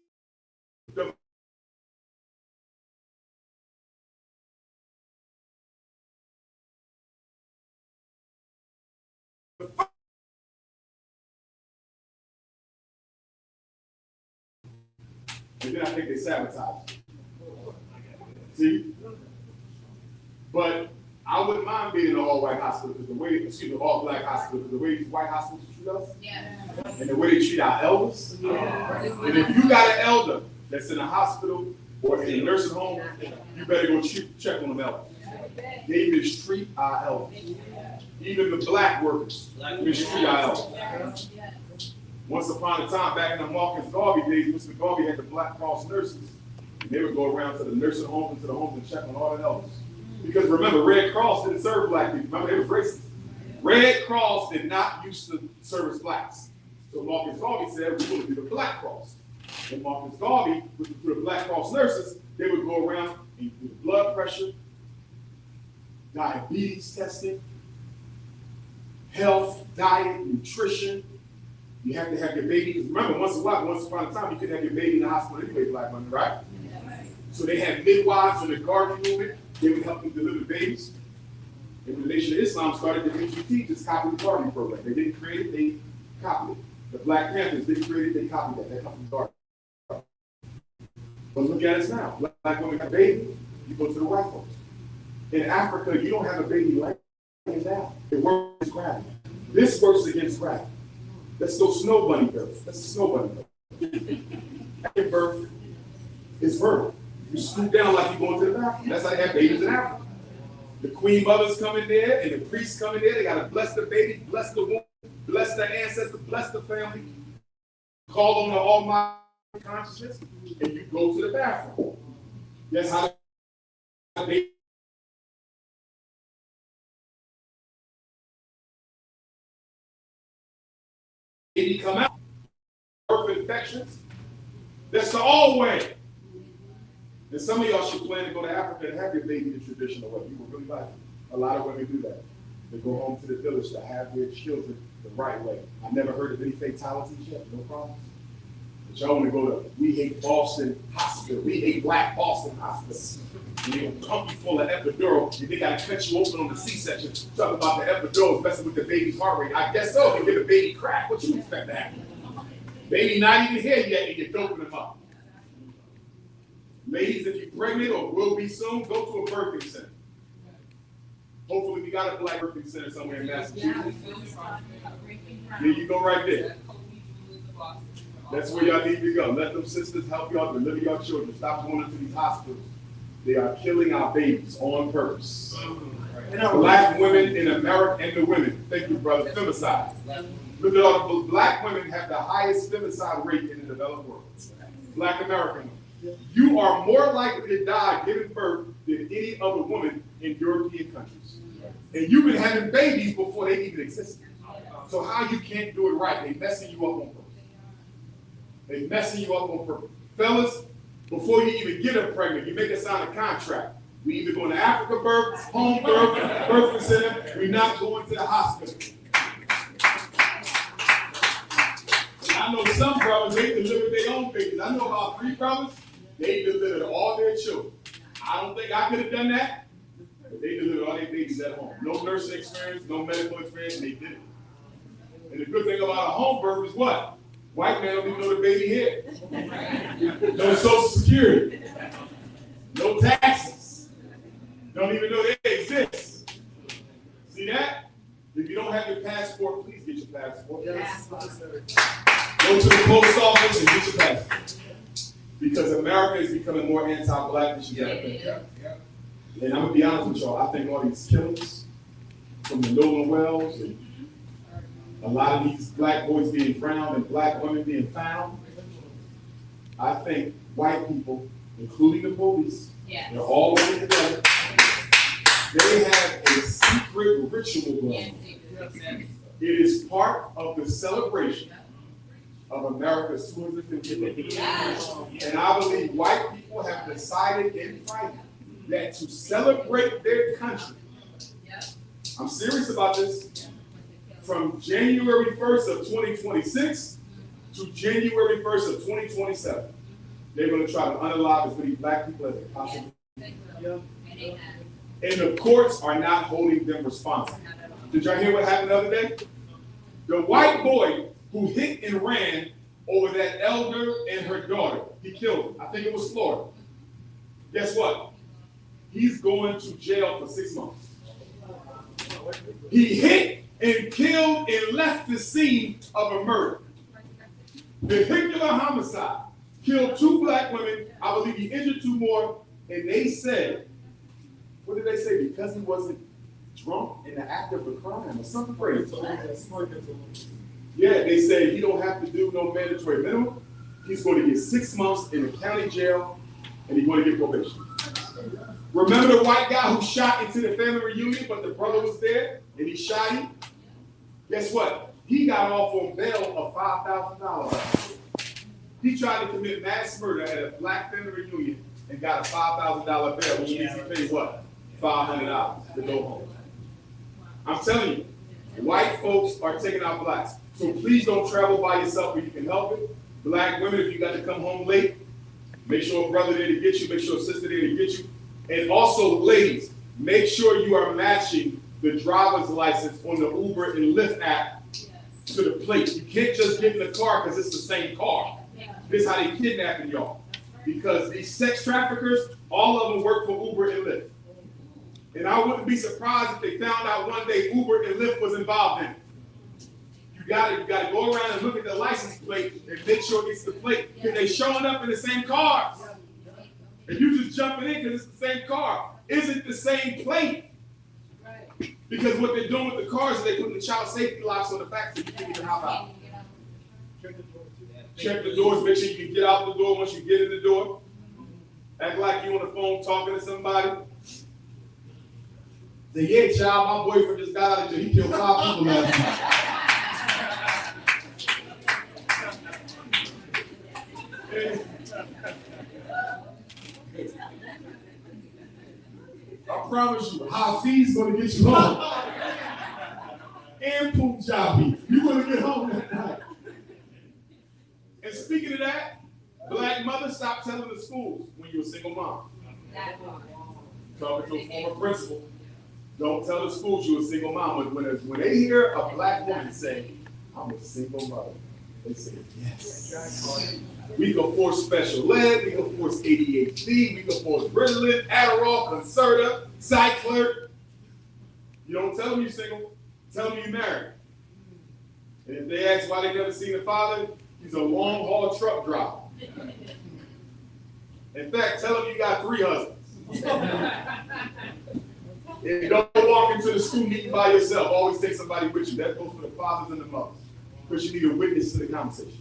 and then I think they sabotaged it. See? But I wouldn't mind being in an all-white hospital because the way, all-black hospital, because the way these white hospitals treat us, and the way they treat our elders. And if you got an elder that's in a hospital or in a nursing home, you better go check on them elders. They mistreat our elders. Even the black workers mistreat our elders. Once upon a time, back in the Marcus Garvey days, Mr. Garvey had the Black Cross nurses. And they would go around to the nursing homes and to the homes and check on all the elders. Because remember, Red Cross didn't serve black people. Remember, they was racist. Red Cross did not used to service blacks. So Marcus Garvey said, we're going to do the Black Cross. And Marcus Garvey, with the Black Cross nurses, they would go around and do blood pressure, diabetes testing, health, diet, nutrition. You have to have your baby. Remember, once upon a time, you could have your baby in the hospital anyway, black women, right? So they had midwives in the Garvey movement. They would help them deliver babies. And when the Nation of Islam started, the NGT just copied the Garvey program. They didn't create it, they copied it. The Black Panthers didn't create it, they copied that. That comes from Garvey. But look at us now. Black women have a baby, you go to the white folks. In Africa, you don't have a baby laying down. It works against gravity. This works against gravity. Let's go snow bunny birth. That's a snow bunny birth. Every birth is vertical. You scoot down like you're going to the bathroom. That's how they have babies in Africa. The queen mothers come in there and the priests come in there. They got to bless the baby, bless the womb, bless the ancestors, bless the family. Call on the Almighty consciousness, and you go to the bathroom. That's how the baby come out. Birth infections. That's the old way. And some of y'all should plan to go to Africa and have your baby the traditional way. You will really like it. A lot of women do that. They go home to the village to have their children the right way. I've never heard of any fatalities yet, no problems. But y'all want to go to We Hate Boston Hospital. We Hate Black Boston Hospital. And they're going to pump you full of epidural. And they got to cut you open on the C-section. Talk about the epidural messing with the baby's heart rate. I guess so. They get a baby crack. What you expect to happen? Baby not even here yet and you're doping them up. Ladies, if you're pregnant or will be soon, go to a birthing center. Hopefully we got a black birthing center somewhere in Massachusetts. There you go right there. That's where y'all need to go. Let them sisters help y'all deliver your children. Stop going into these hospitals. They are killing our babies on purpose. Black women in America and the women. Thank you, brother. Femicide. Look at all the black women have the highest femicide rate in the developed world. Black American women. You are more likely to die giving birth than any other woman in European countries. And you've been having babies before they even existed. So how you can't do it right? They messing you up on purpose. They messing you up on purpose. Fellas, before you even get her pregnant, you make her sign a contract. We either going to Africa birth, home birth, birthing center. We're not going to the hospital. And I know some brothers, they deliver their own babies. I know about 3 brothers. They delivered all their children. I don't think I could have done that, but they delivered all their babies at home. No nursing experience, no medical experience, and they did it. And the good thing about a home birth is what? White man don't even know the baby here. No Social Security. No taxes. Don't even know they exist. See that? If you don't have your passport, please get your passport. Yes. Go to the post office and get your passport. Because America is becoming more anti-black than she's ever been. And I'm going to be honest with y'all, I think all these killings from the Nolan Wells and a lot of these black boys being drowned and black women being found, I think white people, including the police, they're all working together. They have a secret ritual going on. It is part of the celebration of America's 250th birthday. And I believe white people have decided in fighting that to celebrate their country, I'm serious about this, from January 1st of 2026 to January 1st of 2027, they're going to try to unalive as many black people as they possibly can. And the courts are not holding them responsible. Did y'all hear what happened the other day? The white boy who hit and ran over that elder and her daughter, he killed her. I think it was Florida. Guess what? He's going to jail for 6 months. He hit and killed and left the scene of a murder. Vehicular homicide. Killed 2 black women. I believe he injured 2 more. And they said what did they say? Because he wasn't drunk in the act of the crime or something crazy. Yeah, they say he don't have to do no mandatory minimum. He's going to get 6 months in the county jail, and he's going to get probation. Remember the white guy who shot into the family reunion, but the brother was there, and he shot him? Guess what? He got off on bail of $5,000. He tried to commit mass murder at a black family reunion and got a $5,000 bail, which means he paid what? $500 to go home. I'm telling you, white folks are taking out blacks. So please don't travel by yourself when you can help it. Black women, if you got to come home late, make sure a brother there to get you, make sure a sister there to get you. And also, ladies, make sure you are matching the driver's license on the Uber and Lyft app to the plate. You can't just get in the car because it's the same car. This is how they kidnapping y'all. Because these sex traffickers, all of them work for Uber and Lyft. And I wouldn't be surprised if they found out one day Uber and Lyft was involved in it. You gotta go around and look at the license plate and make sure it's the plate. Because they showing up in the same cars. And you just jumping in because it's the same car. Is it the same plate? Because what they're doing with the cars is they put the child safety locks on the back so you can't even hop out. Check the doors, make sure you can get out the door once you get in the door. Act like you on the phone talking to somebody. Say, yeah, child, my boyfriend just got out of jail. He killed 5 people last night. I promise you, Hafiz gonna get you home. And Punjabi, you're gonna get home that night. And speaking of that, black mothers, stop telling the schools when you're a single mom. Talking to a former principal, don't tell the schools you're a single mom. When they hear a black woman say, I'm a single mother, they say, yes. We can force special ed, we can force ADHD, we can force Ritalin, Adderall, Concerta, Cycler. You don't tell them you're single, tell them you're married. And if they ask why they never seen a father, he's a long-haul truck driver. In fact, tell them you got 3 husbands. And don't walk into the school meeting by yourself. Always take somebody with you. That goes for the fathers and the mothers. Because you need a witness to the conversation.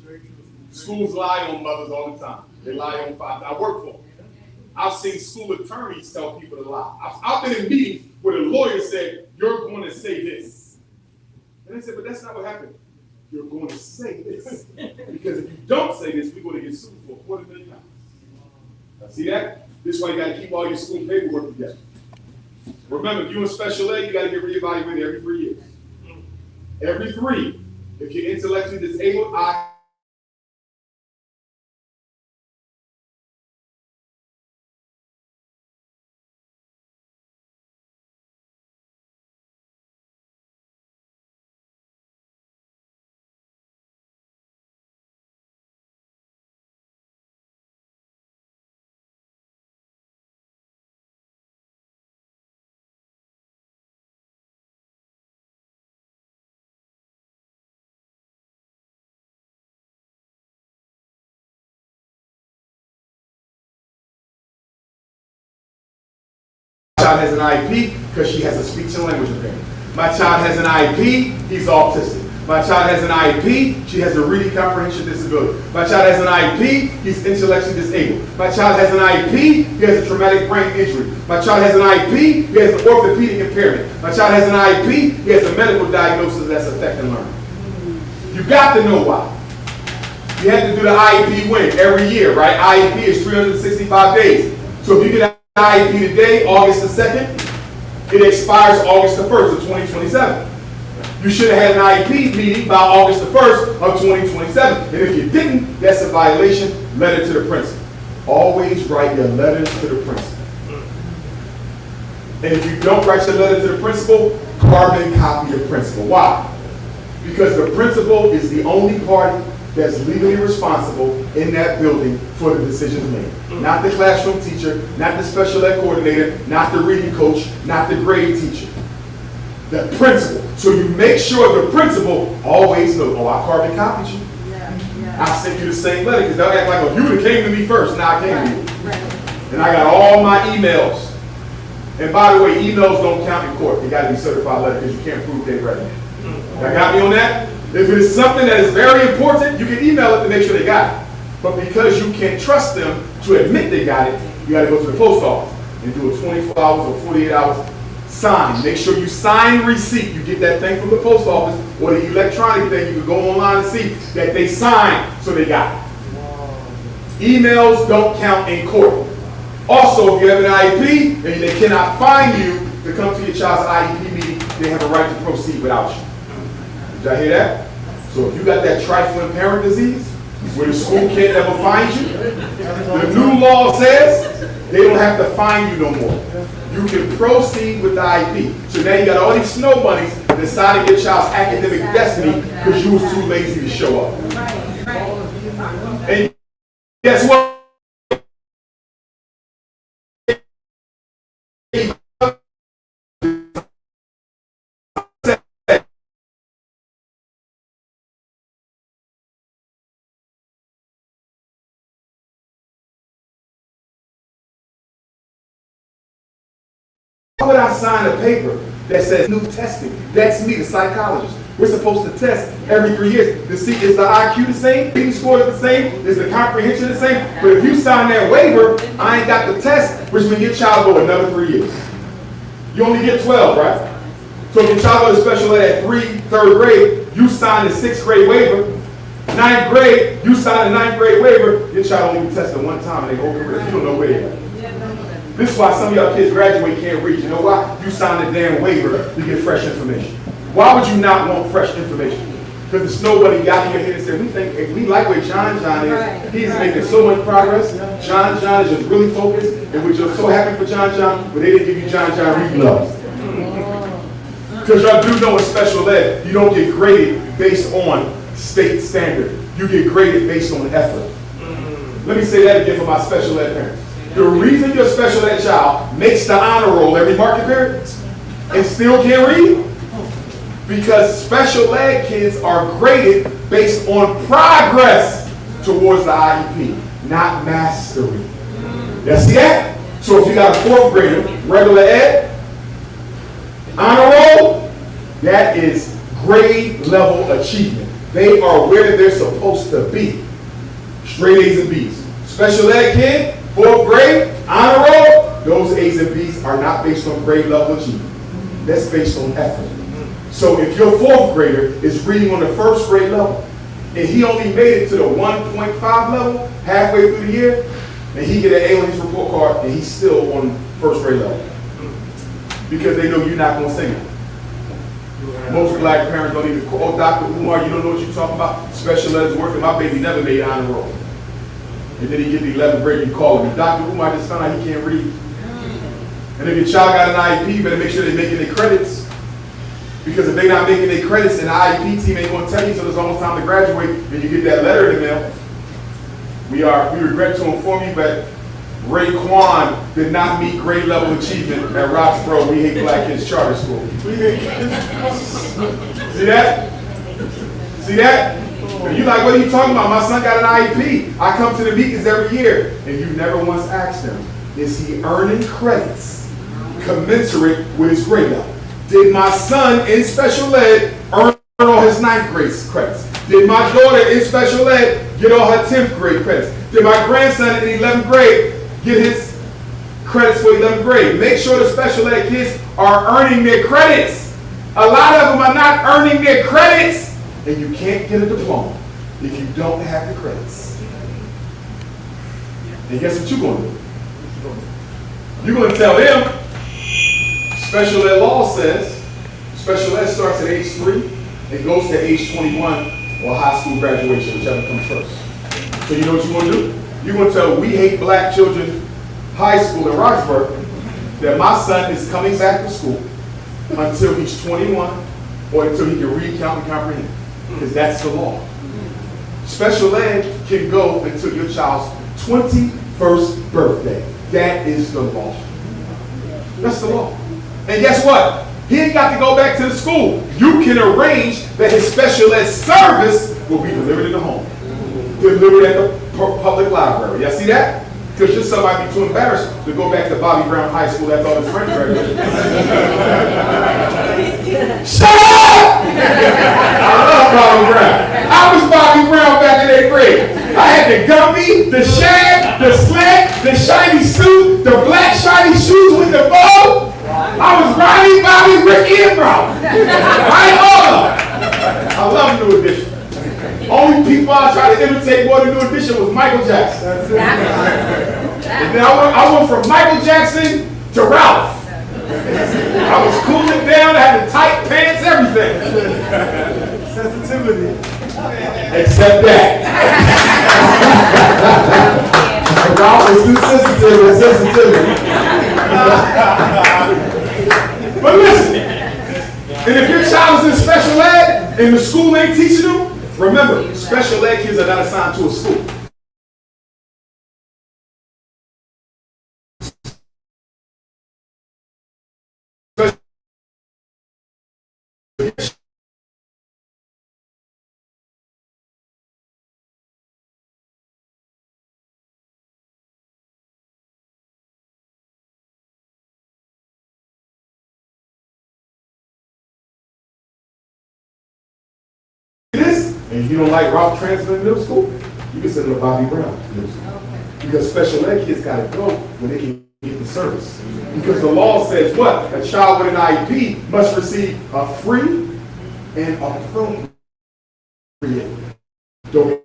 Schools lie on mothers all the time. They lie on fathers. I work for them. I've seen school attorneys tell people to lie. I've been in meetings where the lawyer said, you're going to say this. And I said, but that's not what happened. You're going to say this. Because if you don't say this, we're going to get sued for $250,000. Now, see that? This is why you got to keep all your school paperwork together. Remember, if you're in special ed, you got to get reevaluated every 3 years. Every 3. If you're intellectually disabled, my child has an IEP because she has a speech and language impairment. My child has an IEP, he's autistic. My child has an IEP, she has a reading comprehension disability. My child has an IEP, he's intellectually disabled. My child has an IEP, he has a traumatic brain injury. My child has an IEP, he has an orthopedic impairment. My child has an IEP, he has a medical diagnosis that's affecting learning. You got to know why. You have to do the IEP when? Every year, right? IEP is 365 days. So if you get an IEP today, August the 2nd, it expires August the 1st of 2027. You should have had an IEP meeting by August the 1st of 2027. And if you didn't, that's a violation. Letter to the principal. Always write your letters to the principal. And if you don't write your letter to the principal, carbon copy the principal. Why? Because the principal is the only party that's legally responsible in that building for the decisions made. Not the classroom teacher, not the special ed coordinator, not the reading coach, not the grade teacher. The principal. So you make sure the principal always knows, oh, I carbon copied you. I sent you the same letter, because they'll act like, oh, you would have came to me first, now I came to you. And I got all my emails. And by the way, emails don't count in court. They got to be certified letter because you can't prove they read it. Y'all got me on that? If it is something that is very important, you can email it to make sure they got it. But because you can't trust them to admit they got it, you got to go to the post office and do a 24 hours or 48 hours sign. Make sure you sign receipt. You get that thing from the post office or the electronic thing. You can go online and see that they signed, so they got it. Emails don't count in court. Also, if you have an IEP and they cannot find you to come to your child's IEP meeting, they have a right to proceed without you. Did y'all hear that? So if you got that trifling parent disease, where the school can't ever find you, the new law says they don't have to find you no more. You can proceed with the IEP. So now you got all these snow bunnies deciding your child's academic destiny because you was too lazy to show up. And guess what? Why would I sign a paper that says new testing? That's me, the psychologist. We're supposed to test every 3 years to see is the IQ the same, reading score the same, is the comprehension the same. But if you sign that waiver, I ain't got the test, which means your child go another 3 years. You only get 12, right? So if your child goes to special ed at third grade, you sign the 6th grade waiver. 9th grade, you sign the 9th grade waiver. Your child only be tested one time in their whole career. You don't know where they are. This is why some of y'all kids graduate can't read. You know why? You signed a damn waiver to get fresh information. Why would you not want fresh information? Because the snow bunny got in your head and said, we like where John is. He's making so much progress. John is just really focused, and we're just so happy for John, but they didn't give you John reading love. Because y'all do know in special ed, you don't get graded based on state standard. You get graded based on effort. Let me say that again for my special ed parents. The reason your special ed child makes the honor roll every marking period and still can't read, because special ed kids are graded based on progress towards the IEP, not mastery. You see that? So if you got a 4th grader, regular ed, honor roll, that is grade level achievement. They are where they're supposed to be. Straight A's and B's. Special ed kid, 4th grade, honor roll, those A's and B's are not based on grade level achievement. That's based on effort. So if your 4th grader is reading on the 1st grade level, and he only made it to the 1.5 level halfway through the year, and he get an A on his report card, and he's still on 1st grade level. Because they know you're not going to sing it. Most black parents don't even call, oh, Dr. Umar, you don't know what you're talking about? Special ed is working. My baby never made honor roll. And then he get the 11th grade, you call him, Dr. Umar just found out he can't read. And if your child got an IEP, you better make sure they're making their credits. Because if they're not making their credits, then the IEP team ain't going to tell you until it's almost time to graduate, and you get that letter in the mail. We regret to inform you that Raekwon did not meet grade level achievement at Roxborough We Hate Black Kids Charter School. See that? See that? And you're like, what are you talking about? My son got an IEP. I come to the meetings every year. And you never once asked him, is he earning credits commensurate with his grade level? Did my son in special ed earn all his 9th grade credits? Did my daughter in special ed get all her 10th grade credits? Did my grandson in 11th grade get his credits for 11th grade? Make sure the special ed kids are earning their credits. A lot of them are not earning their credits, and you can't get a diploma if you don't have the credits. And guess what you're going to do? You're going to tell them, special ed law says, special ed starts at age 3 and goes to age 21 or high school graduation, whichever comes first. So you know what you're going to do? You're going to tell We Hate Black Children High School in Roxburgh that my son is coming back to school until he's 21 or until he can read, count, and comprehend. Because that's the law. Special ed can go until your child's 21st birthday. That is the law. That's the law. And guess what? He ain't got to go back to the school. You can arrange that his special ed service will be delivered in the home. Delivered at the public library. Y'all see that? Because your son might be too embarrassed to go back to Bobby Brown High School after all his friends graduated. Shut up! I love Bobby Brown. I was Bobby Brown back in 8th grade. I had the Gumby, the shag, the sled, the shiny suit, the black shiny shoes with the bow. I was Ronnie, Bobby, Ricky, and Brown. Right on. I love New Edition. Only people I tried to imitate more than New Edition was Michael Jackson. And then I went from Michael Jackson to Ralph. I was cooling down, I had the tight pants, everything. Sensitivity. Except that. Ralph was too sensitive with sensitivity. But listen, and if your child is in special ed and the school ain't teaching them, remember, special ed kids are not assigned to a school. And if you don't like Ralph Transfer Middle School, you can send them to Bobby Brown Middle School. Because special ed kids got to go when they can get the service. Because the law says what? A child with an IEP must receive a free and appropriate. The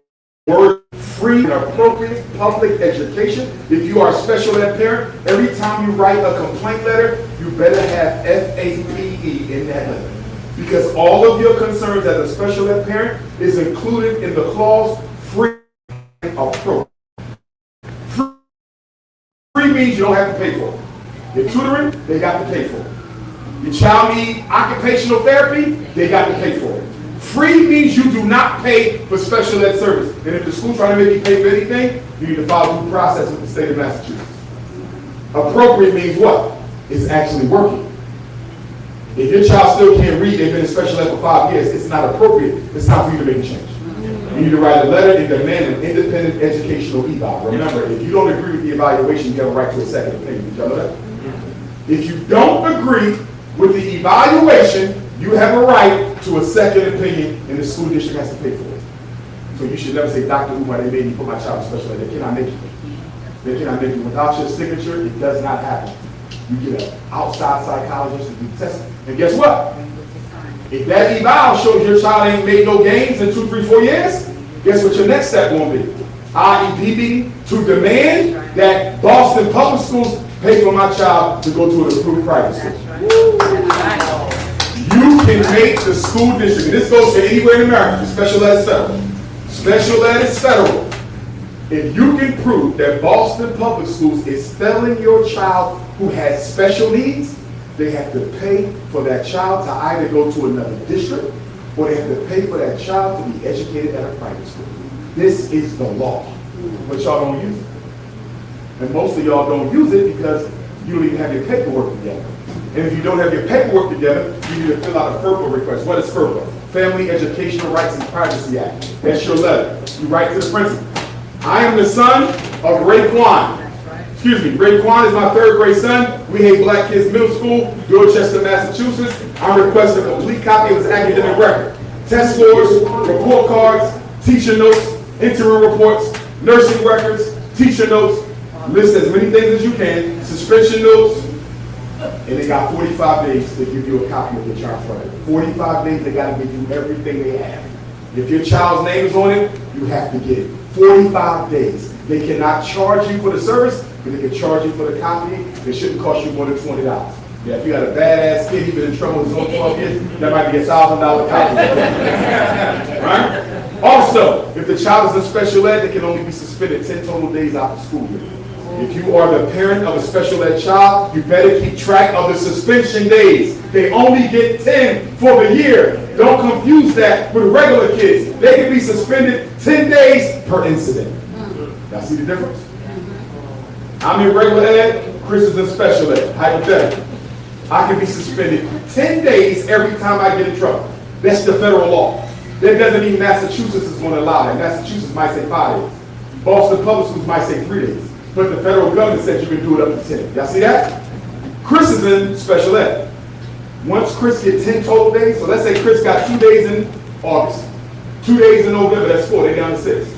word free and appropriate public education. If you are a special ed parent, every time you write a complaint letter, you better have FAPE in that letter. Because all of your concerns as a special ed parent is included in the clause free and appropriate. Free means you don't have to pay for it. Your tutoring, they got to pay for it. Your child needs occupational therapy, they got to pay for it. Free means you do not pay for special ed service. And if the school trying to make you pay for anything, you need to follow due process with the state of Massachusetts. Appropriate means what? It's actually working. If your child still can't read, they've been in special ed for 5 years, it's not appropriate. It's time for you to make a change. You need to write a letter and demand an independent educational eval. Remember, if you don't agree with the evaluation, you have a right to a second opinion. Did y'all know that? If you don't agree with the evaluation, you have a right to a second opinion, and the school district has to pay for it. So you should never say, Dr. Umar, they made me put my child in special ed. They cannot make you. They cannot make you. Without your signature, it does not happen. You get an outside psychologist to do testing. And guess what? If that eval shows your child ain't made no gains in 2, 3, 4 years, guess what your next step won't be? IEP meeting to demand that Boston Public Schools pay for my child to go to an approved private school. You can make the school district, and this goes to anywhere in America, special ed is federal. Special ed is federal. If you can prove that Boston Public Schools is failing your child who has special needs, they have to pay for that child to either go to another district or they have to pay for that child to be educated at a private school. This is the law, but y'all don't use it. And most of y'all don't use it because you don't even have your paperwork together. And if you don't have your paperwork together, you need to fill out a FERPA request. What is FERPA? Family Educational Rights and Privacy Act. That's your letter. You write to the principal. I am the son of Raekwon. Excuse me, Raekwon is my 3rd grade son. We hate Black Kids Middle School, Dorchester, Massachusetts. I'm requesting a complete copy of his academic record. Test scores, report cards, teacher notes, interim reports, nursing records, teacher notes. List as many things as you can, suspension notes, and they got 45 days to give you a copy of your child's record. 45 days, they got to give you everything they have. If your child's name is on it, you have to get it. 45 days. They cannot charge you for the service, but they can charge you for the copy. It shouldn't cost you more than $20. Yeah, if you got a badass kid, he's been in trouble with his own 12 years, that might be a $1,000 copy. Right? Also, if the child is in special ed, they can only be suspended 10 total days out of school year. If you are the parent of a special ed child, you better keep track of the suspension days. They only get 10 for the year. Don't confuse that with regular kids. They can be suspended 10 days per incident. Y'all see the difference? I'm in regular ed, Chris is in special ed, hypothetical. I can be suspended 10 days every time I get in trouble. That's the federal law. That doesn't mean Massachusetts is going to allow that. Massachusetts might say 5 days. Boston Public Schools might say 3 days. But the federal government said you can do it up to 10. Y'all see that? Chris is in special ed. Once Chris gets 10 total days, so let's say Chris got 2 days in August, 2 days in November, that's 4, they down to 6.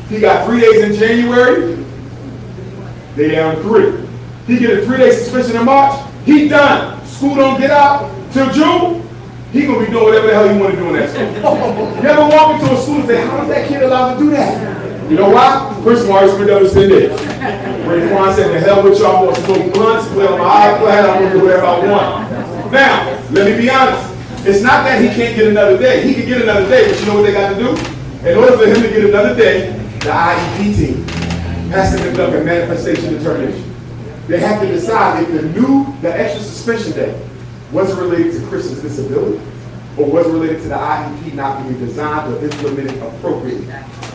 He got 3 days in January, they down to 3. He get a 3-day suspension in March, he done. School don't get out till June, he gonna be doing whatever the hell he wanna do in that school. You ever walk into a school and say, how is that kid allowed to do that? You know why? Chris Morris spent up to 10 days. Raekwon said, the hell with y'all, I'm gonna smoke blunts, play on my iPad, I'm gonna do whatever I want. Now, let me be honest. It's not that he can't get another day. He can get another day, but you know what they got to do? In order for him to get another day, the IEP team has to conduct a manifestation determination. They have to decide if the extra suspension day wasn't related to Chris's disability or was related to the IEP not being designed or implemented appropriately.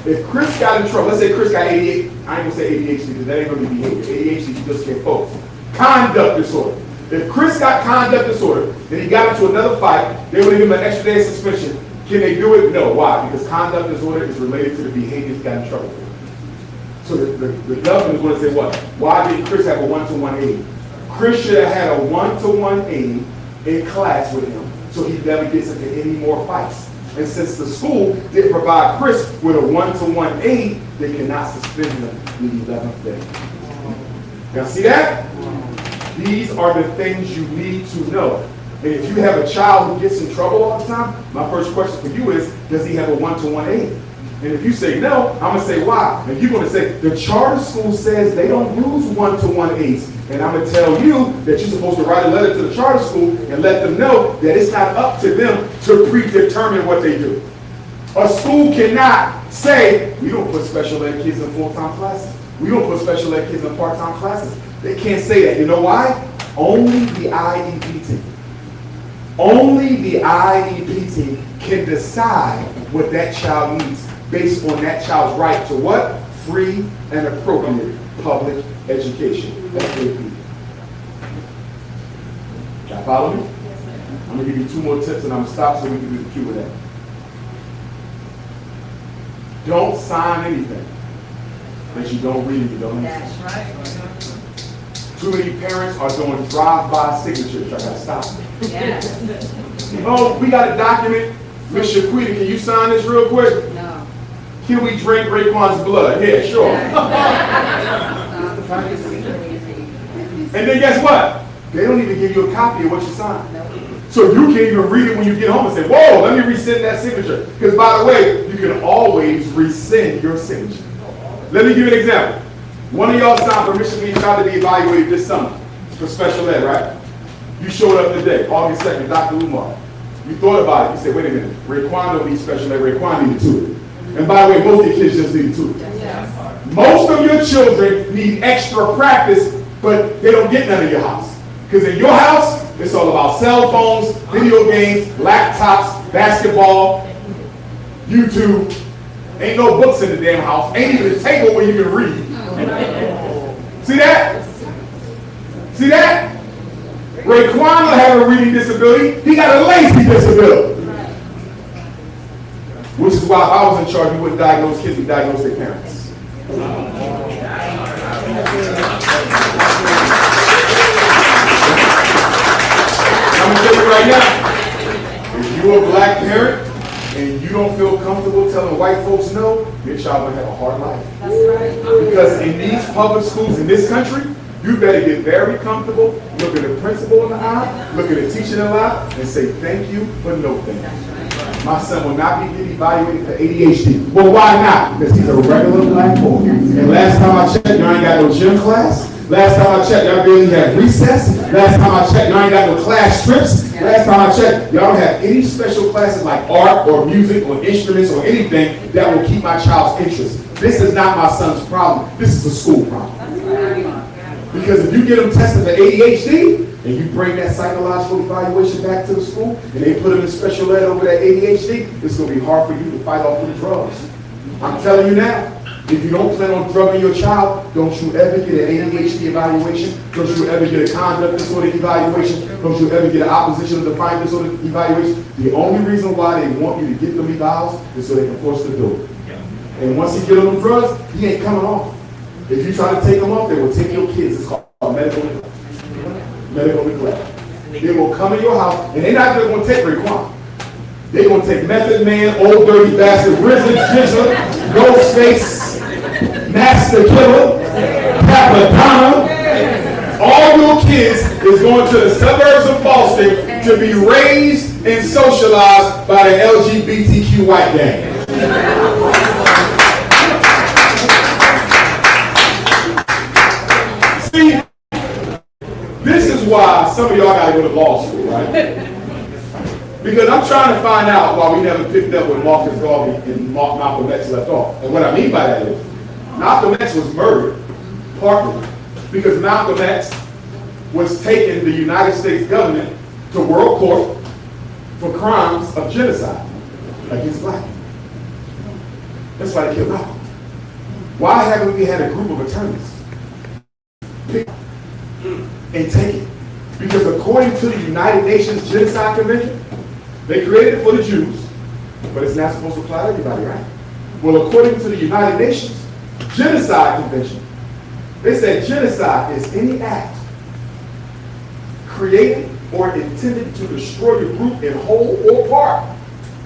If Chris got in trouble, let's say Chris got 88, I ain't gonna say ADHD because that ain't gonna be behavior. ADHD, you just can't focus. Conduct disorder. If Chris got conduct disorder and he got into another fight, they would give him an extra day of suspension. Can they do it? No. Why? Because conduct disorder is related to the behaviors he got in trouble for. So the government is going to say what? Why did Chris have a 1-to-1 aide? Chris should have had a 1-to-1 aide in class with him so he never gets into any more fights. And since the school didn't provide Chris with a 1-to-1 aide, they cannot suspend him the 11th day. Y'all see that? These are the things you need to know. And if you have a child who gets in trouble all the time, my first question for you is, does he have a 1-to-1 aide? And if you say no, I'm going to say why. And you're going to say, the charter school says they don't use 1-to-1 aides. And I'm going to tell you that you're supposed to write a letter to the charter school and let them know that it's not up to them to predetermine what they do. A school cannot say, we don't put special ed kids in full-time classes. We don't put special ed kids in part-time classes. They can't say that. You know why? Only the IEP team. Only the IEP team can decide what that child needs based on that child's right to what? Free and appropriate public education. That's AP. Can I follow me? I'm going to give you 2 more tips and I'm going to stop so we can do the Q&A. Don't sign anything that you don't read and you don't understand. That's right. Too many parents are doing drive-by signatures. I gotta stop. Yeah. Oh, we got a document. Miss Shaquita, can you sign this real quick? No. Can we drink Raekwon's blood? Yeah, sure. And then guess what? They don't even give you a copy of what you signed. So you can't even read it when you get home and say, whoa, let me rescind that signature. Because by the way, you can always rescind your signature. Let me give you an example. One of y'all signed permission for your child to be evaluated this summer for special ed, right? You showed up today, August 2nd, Dr. Umar. You thought about it. You said, wait a minute, Raekwon don't need special ed, Raekwon need a tutor. And by the way, most of your kids just need a tutor. Yes. Most of your children need extra practice, but they don't get none in your house. Because in your house, it's all about cell phones, video games, laptops, basketball, YouTube. Ain't no books in the damn house. Ain't even a table where you can read. See that? See that? Raekwon will have a reading disability. He got a lazy disability. Which is why if I was in charge, we wouldn't diagnose kids, we diagnose their parents. I'm gonna tell you right now, if you're a black parent and you don't feel comfortable telling white folks no, your child will have a hard life. That's right. Because in these public schools in this country, you better get very comfortable, look at the principal in the eye, look at the teacher in the eye, and say thank you, but no thank you. My son will not be getting evaluated for ADHD. Well, why not? Because he's a regular black boy. And last time I checked, y'all ain't got no gym class. Last time I checked, y'all barely had recess. Last time I checked, y'all ain't got no class trips. Last time I checked, y'all don't have any special classes like art or music or instruments or anything that will keep my child's interest. This is not my son's problem. This is a school problem. Because if you get them tested for ADHD, and you bring that psychological evaluation back to the school, and they put them in special ed over that ADHD, it's going to be hard for you to fight off the drugs. I'm telling you now, if you don't plan on drugging your child, don't you ever get an ADHD evaluation, don't you ever get a conduct disorder evaluation, don't you ever get an opposition to defiant disorder evaluation. The only reason why they want you to get them evals is so they can force the door. And once he get on them drugs, he ain't coming off. If you try to take them off, they will take your kids. It's called medical neglect. Medical neglect. They will come in your house, and they're not just going to take Raekwon. They're going to take Method Man, Old Dirty Bastard, RZA, Ginger, Ghostface, Master Killer, Capadonna. All your kids is going to the suburbs of Boston to be raised and socialized by the LGBTQ white gang. See, this is why some of y'all got to go to law school, right? Because I'm trying to find out why we never picked up where Marcus Garvey and Malcolm X left off. And what I mean by that is, Malcolm X was murdered, partly, because Malcolm X was taking the United States government to world court for crimes of genocide against black people. That's why they killed Malcolm. Why haven't we had a group of attorneys pick and take it? Because according to the United Nations Genocide Convention, they created it for the Jews, but it's not supposed to apply to everybody, right? Well, according to the United Nations Genocide Convention, they said genocide is any act created or intended to destroy the group in whole or part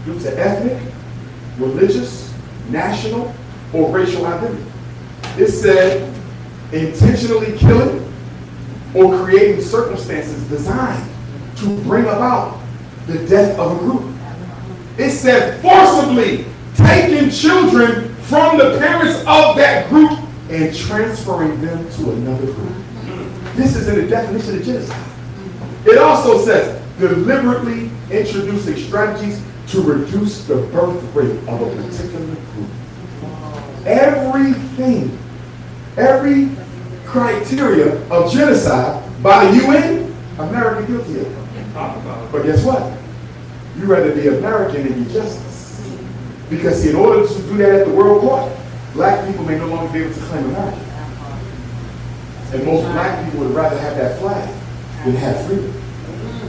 due to ethnic, religious, national, or racial identity. It said intentionally killing or creating circumstances designed to bring about the death of a group. It said forcibly taking children from the parents of that group and transferring them to another group. This is in the definition of genocide. It also says deliberately introducing strategies to reduce the birth rate of a particular group. Everything, every criteria of genocide by the UN, America guilty of. But guess what? You'd rather be American than be justice. Because see, in order to do that at the world court, black people may no longer be able to claim America. And most black people would rather have that flag than have freedom.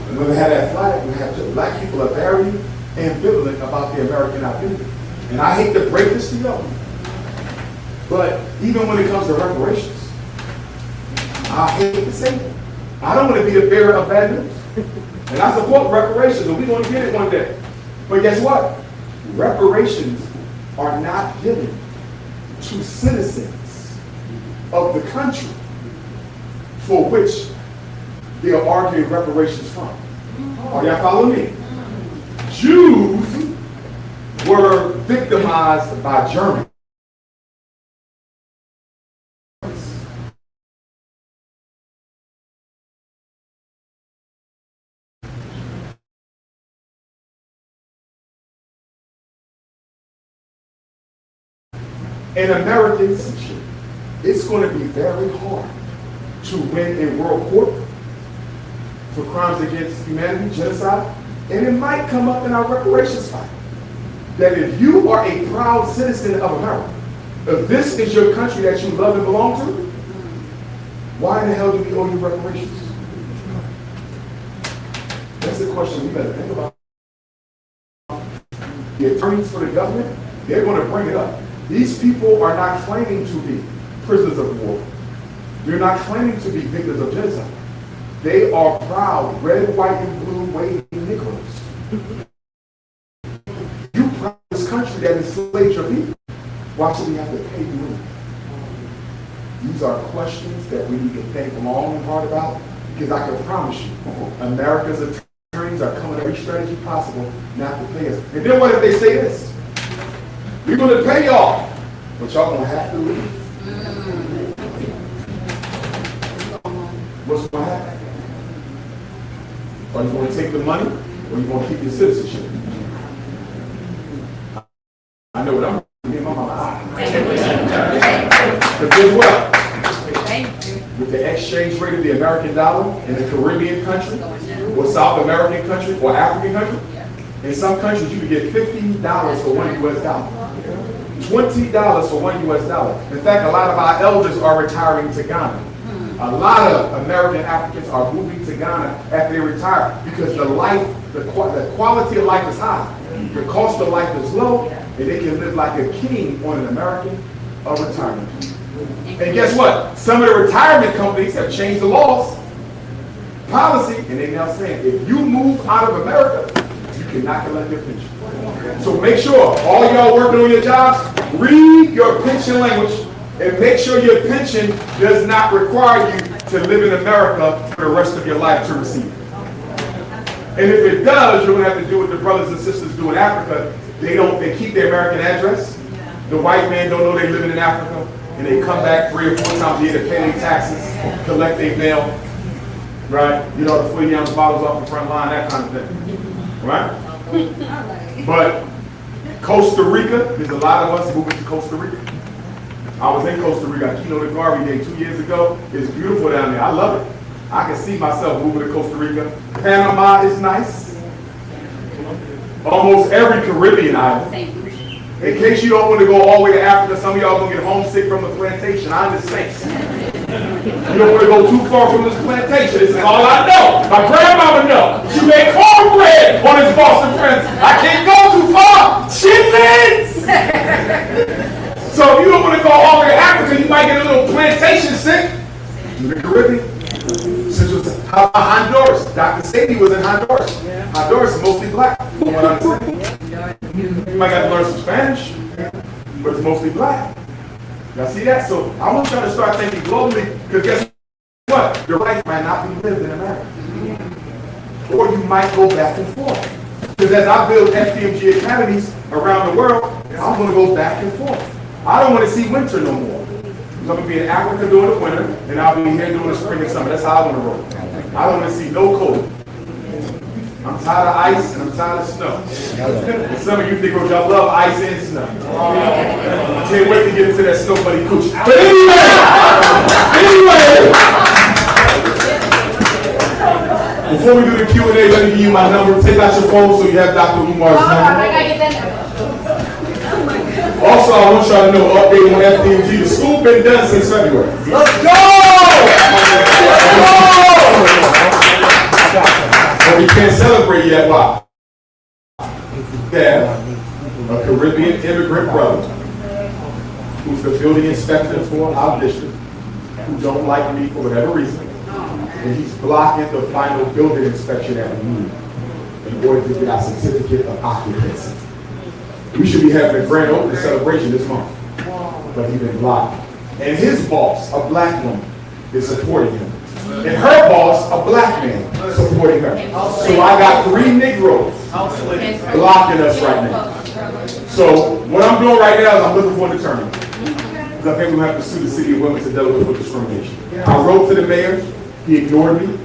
And when they have that flag, we have black people are very ambivalent about the American identity. And I hate to break this to you, but even when it comes to reparations, I hate to say it. I don't want to be the bearer of bad news. And I support reparations, and we're going to get it one day. But guess what? Reparations are not given to citizens of the country for which they are arguing reparations from. Are y'all following me? Jews were victimized by Germans. In American history, it's going to be very hard to win in world court for crimes against humanity, genocide, and it might come up in our reparations fight. That if you are a proud citizen of America, if this is your country that you love and belong to, why in the hell do we owe you reparations? That's the question we better think about. The attorneys for the government, they're going to bring it up. These people are not claiming to be prisoners of war. They're not claiming to be victims of genocide. They are proud, red, white, and blue waving Negroes. You proud of this country that enslaved your people. Why should we have to pay you in? These are questions that we need to think long and hard about, because I can promise you, America's attorneys are coming up with every strategy possible not to pay us. And then what if they say this? We're going to pay y'all, but y'all going to have to leave. What's going to happen? Are you going to take the money, or are you going to keep your citizenship? I know what I'm doing. My mama. But guess what? With the exchange rate of the American dollar in a Caribbean country, or South American country, or African country, in some countries you can get $15 for $1 US, $20 for $1 US. In fact, a lot of our elders are retiring to Ghana. A lot of American Africans are moving to Ghana after they retire because the quality of life is high. The cost of life is low, and they can live like a king on an American retirement. And guess what? Some of the retirement companies have changed the laws, policy, and they now saying if you move out of America, you cannot collect your pension. So make sure all y'all working on your jobs, read your pension language and make sure your pension does not require you to live in America for the rest of your life to receive it. And if it does, you're gonna have to do what the brothers and sisters do in Africa. They keep their American address. The white man don't know they're living in Africa, and they come back 3 or 4 times a year to pay their taxes, collect their mail, right? You know, the 40 ounce bottles off the front line, that kind of thing, right? But Costa Rica, there's a lot of us moving to Costa Rica. I was in Costa Rica, Kino de Garvey Day 2 years ago. It's beautiful down there. I love it. I can see myself moving to Costa Rica. Panama is nice. Almost every Caribbean island. In case you don't want to go all the way to Africa, some of y'all gonna get homesick from the plantation. I understand. You don't want to go too far from this plantation. This is all I know. My grandmama knows. She made cornbread on his Boston Prince. I can't go too far. Chitlins! So if you don't want to go all the way to Africa, you might get a little plantation sick. In the Caribbean. How about Honduras? Dr. Sadie was in Honduras. Yeah. Honduras is mostly black, from what I'm saying. You might have to learn some Spanish, but it's mostly black. Y'all see that? So I want y'all to start thinking globally, because guess what? Your life might not be lived in America. Or you might go back and forth. Because as I build FDMG academies around the world, I'm going to go back and forth. I don't want to see winter no more. I'm going to be in Africa during the winter, and I'll be here during the spring and summer. That's how I want to roll. I don't want to see no cold. I'm tired of ice and I'm tired of snow. And some of you think y'all love ice and snow. I can't wait to get into that snow buddy cooch. But anyway, before we do the Q&A, let me give you my number. Take out your phone so you have Dr. Umar's number. Also, I want y'all to know, update on FDMG. The school been done since February. Let's go! But we can't celebrate yet. Why? Dad, a Caribbean immigrant brother, who's the building inspector for our district, who don't like me for whatever reason, and he's blocking the final building inspection that we need in order to get our certificate of occupancy. We should be having a grand opening celebration this month, but he's been blocked. And his boss, a black woman, is supporting him. And her boss, a black man, supporting her. So I got 3 Negroes blocking us right now. So what I'm doing right now is I'm looking for an attorney. Because I think we're going to have to sue the city of Wilmington Delaware for discrimination. I wrote to the mayor. He ignored me.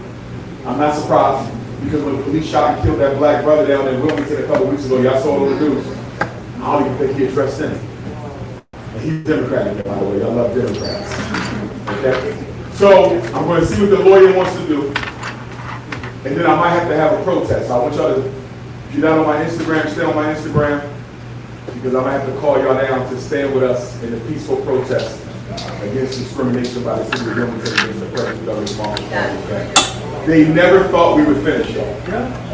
I'm not surprised. Because when the police shot and killed that black brother down in Wilmington a couple weeks ago, y'all saw it on the news. I don't even think he addressed it. And he's Democratic, by the way. I love Democrats. Okay? So I'm going to see what the lawyer wants to do. And then I might have to have a protest. I want y'all to, if you're not on my Instagram, stay on my Instagram. Because I might have to call y'all down to stand with us in a peaceful protest against discrimination by the city of Wilmington against the president of the Republic. They never thought we would finish, y'all.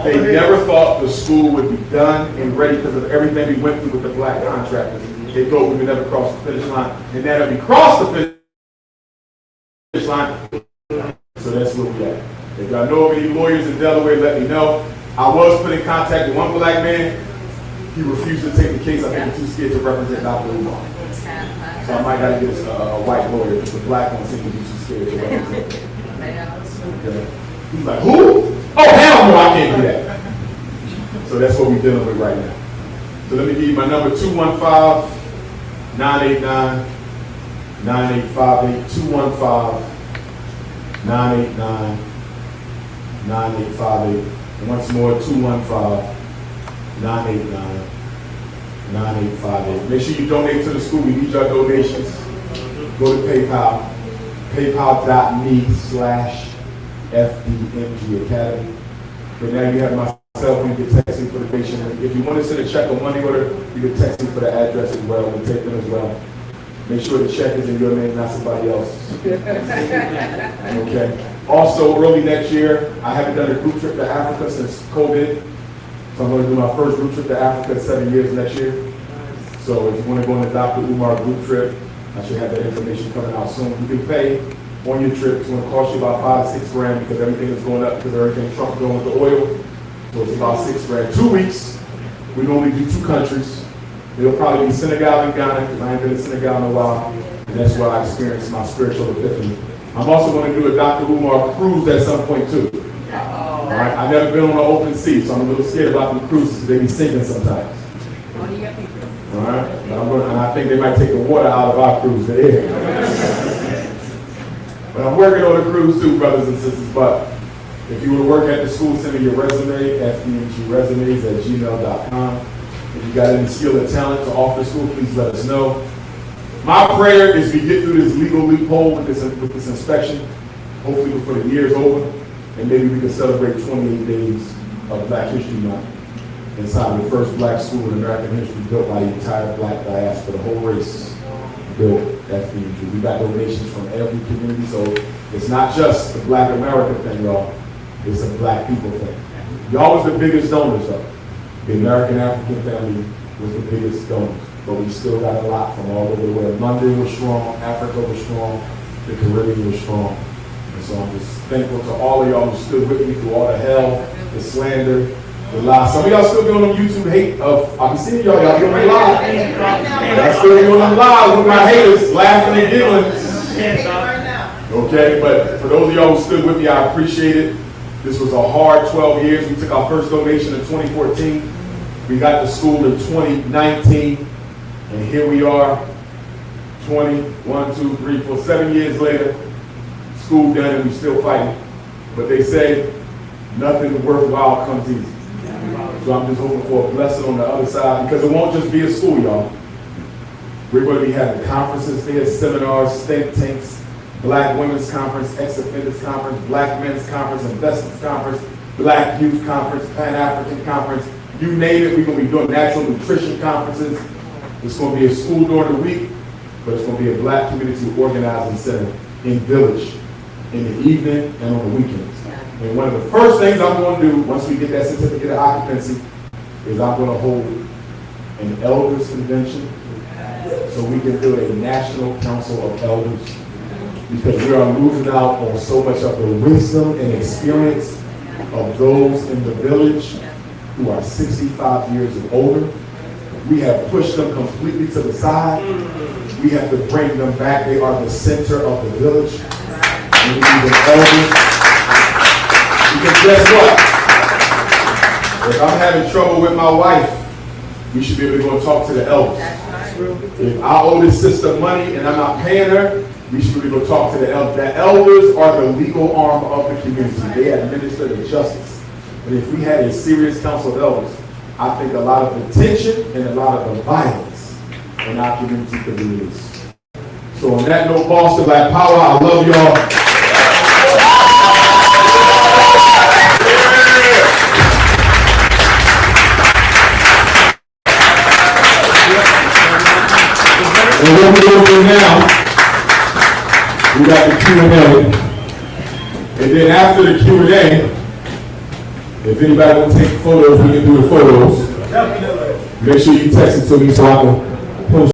They never thought the school would be done and ready because of everything we went through with the black contractors. They thought we would never cross the finish line. And now that we crossed the finish line, so that's where we at. If y'all know of any lawyers in Delaware, let me know. I was put in contact with one black man. He refused to take the case. I think he's too scared to represent Dr. Umar. So I might got to get a white lawyer because the black one seems to be too scared to represent. Okay. He's like, who? Oh, hell no, I can't do that. So that's what we're dealing with right now. So let me give you my number, 215-989-9858, 215-989-9858. And once more, 215-989-9858. Make sure you donate to the school. We need your donations. Go to PayPal, paypal.me/FDMG Academy. But now you have my cell phone, you can text me for the donation. If you want to send a check or money order, you can text me for the address as well. We'll take them as well. Make sure the check is in your name, not somebody else's. Okay. Also, early next year, I haven't done a group trip to Africa since COVID. So I'm going to do my first group trip to Africa in 7 years next year. So if you want to go on the Dr. Umar group trip, I should have that information coming out soon. You can pay on your trip. It's going to cost you about $5 to $6 grand because everything is going up because everything Trump is doing with the oil. So it's about $6 grand. 2 weeks. We normally do 2 countries. It'll probably be Senegal and Ghana because I ain't been to Senegal in a while. And that's where I experienced my spiritual epiphany. I'm also going to do a Dr. Umar cruise at some point too. All right? I've never been on an open sea, so I'm a little scared about the cruises because they be sinking sometimes. All right? And I think they might take the water out of our cruise, the air. But I'm working on a cruise too, brothers and sisters. But if you want to work at the school, send me your resume, fbngresumes@gmail.com. If you got any skill or talent to offer school, please let us know. My prayer is we get through this legal loophole with this inspection, hopefully before the year is over, and maybe we can celebrate 28 days of Black History Month inside the first black school in American history built by the entire black diaspora, the whole race built FBG. We got donations from every community, so it's not just the Black America thing, y'all. It's a black people thing. Y'all was the biggest donors, though. The American African family was the biggest donors, but we still got a lot from all over the world. London was strong, Africa was strong, the Caribbean was strong. And so I'm just thankful to all of y'all who stood with me through all the hell, the slander, the lies. Some of y'all still doing them YouTube hate of, I be seeing y'all doing them live. Y'all still doing them live with my haters, laughing and giggling. Okay, but for those of y'all who stood with me, I appreciate it. This was a hard 12 years. We took our first donation in 2014. We got to school in 2019. And here we are, 7 years later, school done and we still fighting. But they say nothing worthwhile comes easy. So I'm just hoping for a blessing on the other side because it won't just be a school, y'all. We're going to be having conferences there, seminars, think tanks, Black Women's Conference, Ex-Offenders Conference, Black Men's Conference, Investors Conference, Black Youth Conference, Pan-African Conference, you name it. We're going to be doing natural nutrition conferences. It's going to be a school during the week, but it's going to be a black community organizing center in Village in the evening and on the weekends. And one of the first things I'm going to do once we get that certificate of occupancy is I'm going to hold an elders convention so we can build a national council of elders because we are losing out on so much of the wisdom and experience of those in the village who are 65 years and older. We have pushed them completely to the side. We have to bring them back. They are the center of the village. We need the elders. Because guess what? If I'm having trouble with my wife, we should be able to go and talk to the elders. If I owe this sister money and I'm not paying her, we should be able to talk to the elders. The elders are the legal arm of the community. They administer the justice. But if we had a serious council of elders, I think a lot of the tension and a lot of the violence in our community could be released. So on that note, Boston Black Power, I love y'all. And what we're going to do now, we got the Q&A. And then after the Q&A, if anybody wants to take photos, we can do the photos. Make sure you text it to me so I can